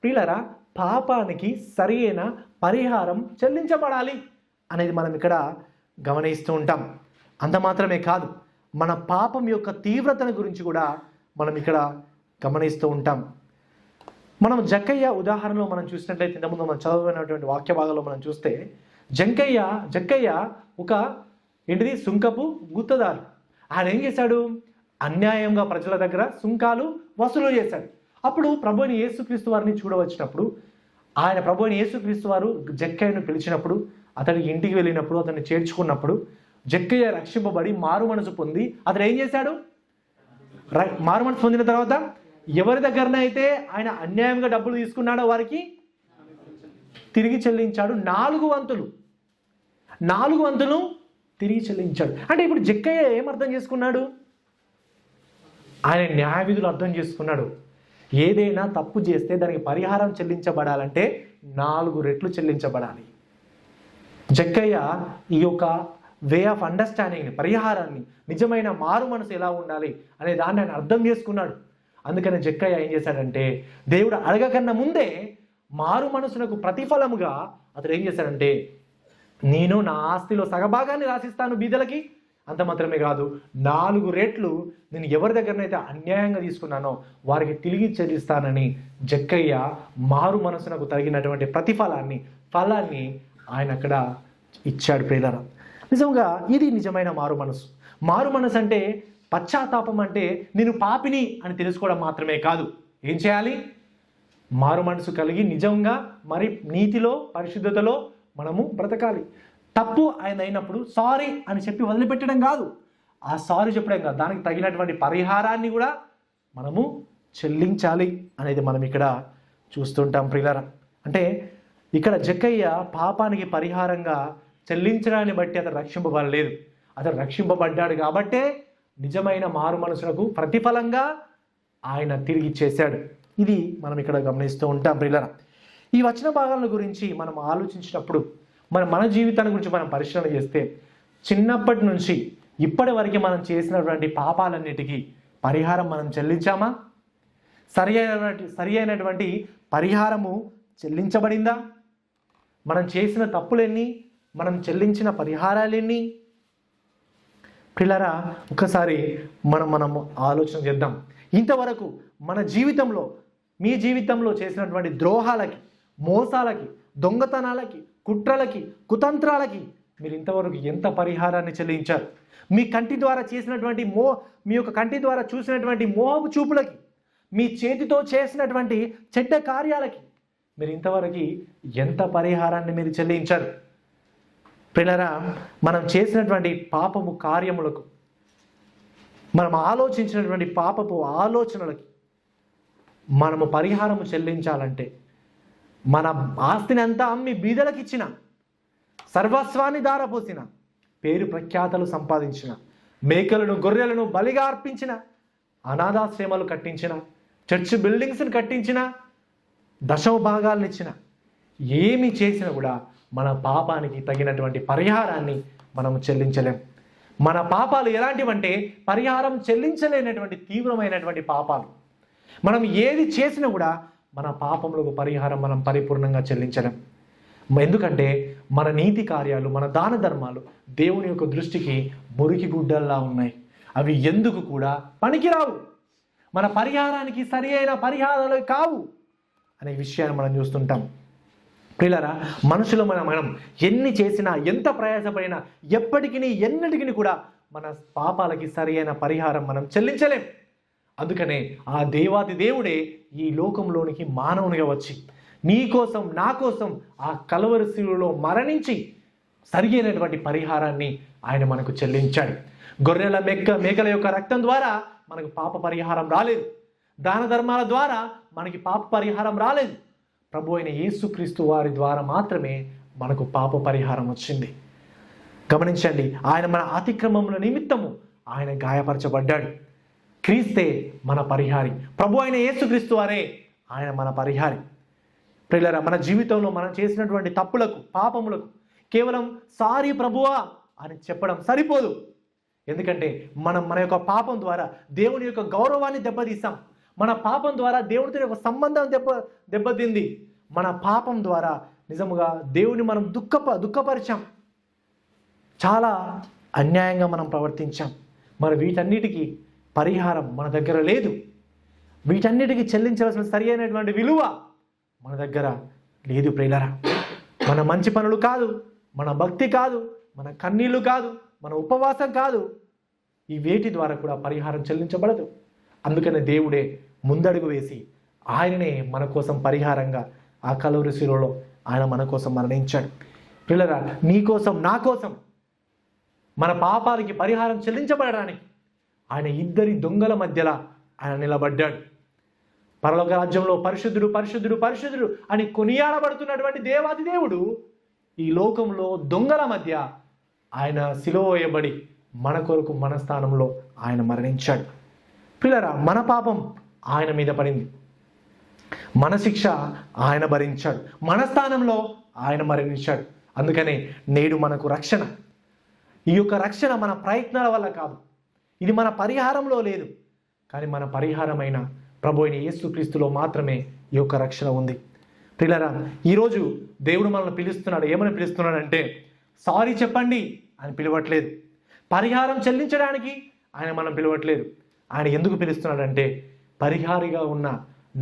ప్రియులారా, పాపానికి సరైన పరిహారం చెల్లించబడాలి అనేది మనం ఇక్కడ గమనిస్తూ ఉంటాం. అంత మాత్రమే కాదు, మన పాపం యొక్క తీవ్రతను గురించి కూడా మనం ఇక్కడ గమనిస్తూ ఉంటాం. మనం జక్కయ్య ఉదాహరణలో మనం చూసినట్లయితే ఇంతకుముందు మనం చదువుకున్నటువంటి వాక్య భాగంలో మనం చూస్తే జక్కయ్య ఒక సుంకపు గుత్తదారు. ఆయన ఏం చేశాడు? అన్యాయంగా ప్రజల దగ్గర సుంకాలు వసూలు చేశాడు. అప్పుడు ప్రభువైన యేసుక్రీస్తు వారిని చూడవచ్చినప్పుడు ఆయన ప్రభువైన యేసుక్రీస్తు వారు జక్కయ్యను పిలిచినప్పుడు, అతడి ఇంటికి వెళ్ళినప్పుడు, అతన్ని చేర్చుకున్నప్పుడు జక్కయ్య రక్షింపబడి మారు మనసు పొంది అతడు ఏం చేశాడు? మారు మనసు పొందిన తర్వాత ఎవరి దగ్గరనైతే ఆయన అన్యాయంగా డబ్బులు తీసుకున్నాడో వారికి తిరిగి చెల్లించాడు. 4 వంతులు తిరిగి చెల్లించాడు. అంటే ఇప్పుడు జక్కయ్య ఏం అర్థం చేసుకున్నాడు? ఆయన న్యాయ విధులు అర్థం చేసుకున్నాడు. ఏదైనా తప్పు చేస్తే దానికి పరిహారం చెల్లించబడాలంటే 4 రెట్లు చెల్లించబడాలి. జక్కయ్య ఈ యొక్క వే ఆఫ్ అండర్స్టాండింగ్ని, పరిహారాన్ని, నిజమైన మారు మనసు ఎలా ఉండాలి అనే దాన్ని ఆయన అర్థం చేసుకున్నాడు. అందుకని జక్కయ్య ఏం చేశాడంటే, దేవుడు అడగకన్నా ముందే మారు మనసునకు ప్రతిఫలముగా అతడు ఏం చేశాడంటే, నేను నా ఆస్తిలో సగభాగాన్ని రాసిస్తాను బీదలకి, అంత మాత్రమే కాదు 4 రెట్లు నేను ఎవరి దగ్గరనైతే అన్యాయంగా తీసుకున్నానో వారికి తిరిగి చెల్లిస్తానని జక్కయ్య మారు మనసునకు తగినటువంటి ఫలాన్ని ఆయన అక్కడ ఇచ్చాడు. ప్రియులారా, నిజంగా ఇది నిజమైన మారు మనసు. మారు మనసు అంటే పశ్చాత్తాపం అంటే నేను పాపిని అని తెలుసుకోవడం మాత్రమే కాదు. ఏం చేయాలి? మారు మనసు కలిగి నిజంగా మరి నీతిలో, పరిశుద్ధతలో మనము బ్రతకాలి. తప్పు ఆయన అయినప్పుడు సారీ అని చెప్పి వదిలిపెట్టడం కాదు, ఆ సారీ చెప్పడం కాదు, దానికి తగినటువంటి పరిహారాన్ని కూడా మనము చెల్లించాలి అనేది మనం ఇక్కడ చూస్తుంటాం. ప్రియులారా, అంటే ఇక్కడ జక్కయ్య పాపానికి పరిహారంగా చెల్లించడాన్ని బట్టి అతను రక్షింపబడలేదు. అతను రక్షింపబడ్డాడు కాబట్టే నిజమైన మారు మనసులకు ప్రతిఫలంగా ఆయన తిరిగి చేశాడు. ఇది మనం ఇక్కడ గమనిస్తూ ఉంటాం. ప్రియులారా, ఈ వచన భాగాల గురించి మనం ఆలోచించినప్పుడు మన జీవితాన్ని గురించి మనం పరిశీలన చేస్తే చిన్నప్పటి నుంచి ఇప్పటి వరకు మనం చేసినటువంటి పాపాలన్నిటికీ పరిహారం మనం చెల్లించామా? సరి అయినటువంటి పరిహారము చెల్లించబడిందా? మనం చేసిన తప్పులెన్ని, మనం చెల్లించిన పరిహారాలెన్ని? పిల్లరా, ఒకసారి మనము ఆలోచన చేద్దాం. ఇంతవరకు మన జీవితంలో, మీ జీవితంలో చేసినటువంటి ద్రోహాలకి, మోసాలకి, దొంగతనాలకి, కుట్రలకి, కుతంత్రాలకి మీరు ఇంతవరకు ఎంత పరిహారాన్ని చెల్లించారు? మీ కంటి ద్వారా చేసినటువంటి మీ యొక్క కంటి ద్వారా చూసినటువంటి మోహపు చూపులకి, మీ చేతితో చేసినటువంటి చెడ్డ కార్యాలకి మీరు ఇంతవరకు ఎంత పరిహారాన్ని మీరు చెల్లించారు? పిల్లరా, మనం చేసినటువంటి పాపము కార్యములకు, మనం ఆలోచించినటువంటి పాపపు ఆలోచనలకి మనము పరిహారము చెల్లించాలంటే మన ఆస్తిని అంతా అమ్మి బీదలకు ఇచ్చిన, సర్వస్వాన్ని దారపోసిన, పేరు ప్రఖ్యాతలు సంపాదించిన, మేకలను గొర్రెలను బలిగా అర్పించిన, అనాథాశ్రమాలు కట్టించిన, చర్చ్ బిల్డింగ్స్ని కట్టించిన, దశమ భాగాలను ఇచ్చిన, ఏమి చేసినా కూడా మన పాపానికి తగినటువంటి పరిహారాన్ని మనం చెల్లించలేం. మన పాపాలు ఎలాంటివంటే పరిహారం చెల్లించలేనటువంటి తీవ్రమైనటువంటి పాపాలు. మనం ఏది చేసినా కూడా మన పాపములకు పరిహారం మనం పరిపూర్ణంగా చెల్లించలేం. ఎందుకంటే మన నీతి కార్యాలు, మన దాన ధర్మాలు దేవుని యొక్క దృష్టికి మురికి గుడ్డల్లా ఉన్నాయి. అవి ఎందుకు కూడా పనికిరావు, మన పరిహారానికి సరి అయిన పరిహారాలు కావు అనే విషయాన్ని మనం చూస్తుంటాం. ప్రియులారా, మనుషులు మనం ఎన్ని చేసినా, ఎంత ప్రయాసపడినా ఎప్పటికీ ఎన్నటికీ కూడా మన పాపాలకి సరి అయిన పరిహారం మనం చెల్లించలేం. అందుకనే ఆ దేవాది దేవుడే ఈ లోకంలోనికి మానవునిగా వచ్చి నీ కోసం, నా కోసం ఆ కలువరి శిలువలో మరణించి సరియైనటువంటి పరిహారాన్ని ఆయన మనకు చెల్లించాడు. గొర్రెల మేకల యొక్క రక్తం ద్వారా మనకు పాప పరిహారం రాలేదు. దాన ధర్మాల ద్వారా మనకి పాప పరిహారం రాలేదు. ప్రభు అయిన యేసుక్రీస్తు వారి ద్వారా మాత్రమే మనకు పాప పరిహారం వచ్చింది. గమనించండి, ఆయన మన అతిక్రమముల నిమిత్తము ఆయన గాయపరచబడ్డాడు. క్రీస్తే మన పరిహారి. ప్రభు అయిన యేసుక్రీస్తు వారే ఆయన మన పరిహారి. ప్రియులారా, మన జీవితంలో మనం చేసినటువంటి తప్పులకు, పాపములకు కేవలం సారీ ప్రభువా అని చెప్పడం సరిపోదు. ఎందుకంటే మన యొక్క పాపం ద్వారా దేవుని యొక్క గౌరవాన్ని దెబ్బతీసాం. మన పాపం ద్వారా దేవునితో యొక్క సంబంధం దెబ్బతింది. మన పాపం ద్వారా నిజముగా దేవుని మనం దుఃఖపరిచాం. చాలా అన్యాయంగా మనం ప్రవర్తించాం. మరి వీటన్నిటికీ పరిహారం మన దగ్గర లేదు. వీటన్నిటికీ చెల్లించవలసిన సరి అయినటువంటి విలువ మన దగ్గర లేదు. ప్రియులారా, మన మంచి పనులు కాదు, మన భక్తి కాదు, మన కన్నీళ్లు కాదు, మన ఉపవాసం కాదు, ఈ వేటి ద్వారా కూడా పరిహారం చెల్లించబడదు. అందుకనే దేవుడే ముందడుగు వేసి ఆయననే మన కోసం పరిహారంగా ఆ కలువరి శిలువలో ఆయన మన కోసం మరణించాడు. ప్రియులారా, నీ కోసం, నా కోసం మన పాపాలకి పరిహారం చెల్లించబడడానికి ఆయన ఇద్దరి దొంగల మధ్యలో ఆయన నిలబడ్డాడు. పరలోక రాజ్యంలో పరిశుద్ధుడు, పరిశుద్ధుడు, పరిశుద్ధుడు అని కొనియాడబడుతున్నటువంటి దేవాది దేవుడు ఈ లోకంలో దొంగల మధ్య ఆయన సిలువ వేయబడి మన కొరకు, మన స్థానంలో ఆయన మరణించాడు. పిల్లరా, మన పాపం ఆయన మీద పడింది, మన శిక్ష ఆయన భరించాడు, మన స్థానంలో ఆయన మరణించాడు. అందుకనే నేడు మనకు రక్షణ. ఈ యొక్క రక్షణ మన ప్రయత్నాల వల్ల కాదు, ఇది మన పరిహారంలో లేదు. కానీ మన పరిహారమైన ప్రభు అయిన యేసుక్రీస్తులో మాత్రమే ఈ యొక్క రక్షణ ఉంది. పిల్లరా, ఈరోజు దేవుడు మనల్ని పిలుస్తున్నాడు. ఏమని పిలుస్తున్నాడంటే, సారీ చెప్పండి అని పిలవట్లేదు. పరిహారం చెల్లించడానికి ఆయన మనం పిలవట్లేదు. ఆయన ఎందుకు పిలుస్తున్నాడంటే, పరిహారిగా ఉన్న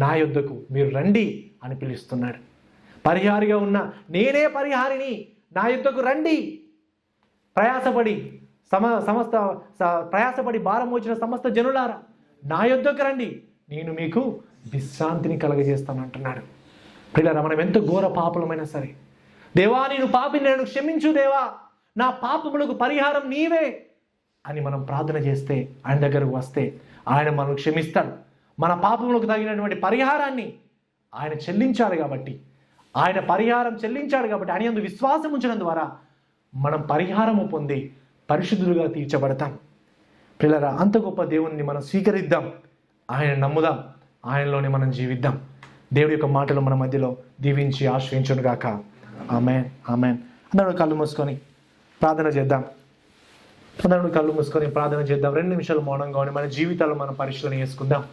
నా యొద్దకు మీరు రండి అని పిలుస్తున్నాడు. పరిహారిగా ఉన్న నేనే పరిహారిని, నా యొద్దకు రండి. ప్రయాసపడి ప్రయాసపడి భారం మోచిన సమస్త జనులారా నా యొద్దకు రండి, నేను మీకు విశ్రాంతిని కలగజేస్తానంటున్నాడు. ప్రియులారా, మనం ఎంత ఘోర పాపలమైనా సరే, దేవా నేను పాపిని, నేను క్షమించు దేవా, నా పాపములకు పరిహారం నీవే అని మనం ప్రార్థన చేస్తే, ఆయన దగ్గరకు వస్తే ఆయన మనం క్షమిస్తాడు. మన పాపములకు తగినటువంటి పరిహారాన్ని ఆయన చెల్లించాడు కాబట్టి, ఆయన పరిహారం చెల్లించాడు కాబట్టి, ఆయన యందు విశ్వాసం ఉంచడం ద్వారా మనం పరిహారము పొంది పరిశుద్ధులుగా తీర్చబడతాం. ప్రియులారా, అంత గొప్ప దేవుణ్ణి మనం స్వీకరిద్దాం, ఆయన నమ్ముదాం, ఆయనలోనే మనం జీవిద్దాం. దేవుడి యొక్క మాటలు మన మధ్యలో దీవించి ఆశ్రయించును గాక. ఆమేన్, ఆమేన్. అందరూ కళ్ళు మూసుకొని ప్రార్థన చేద్దాం. అందరూ కళ్ళు మూసుకొని ప్రార్థన చేద్దాం. 2 నిమిషాలు మౌనంగా ఉండి మన జీవితాలు మనం పరిశీలన చేసుకుందాం.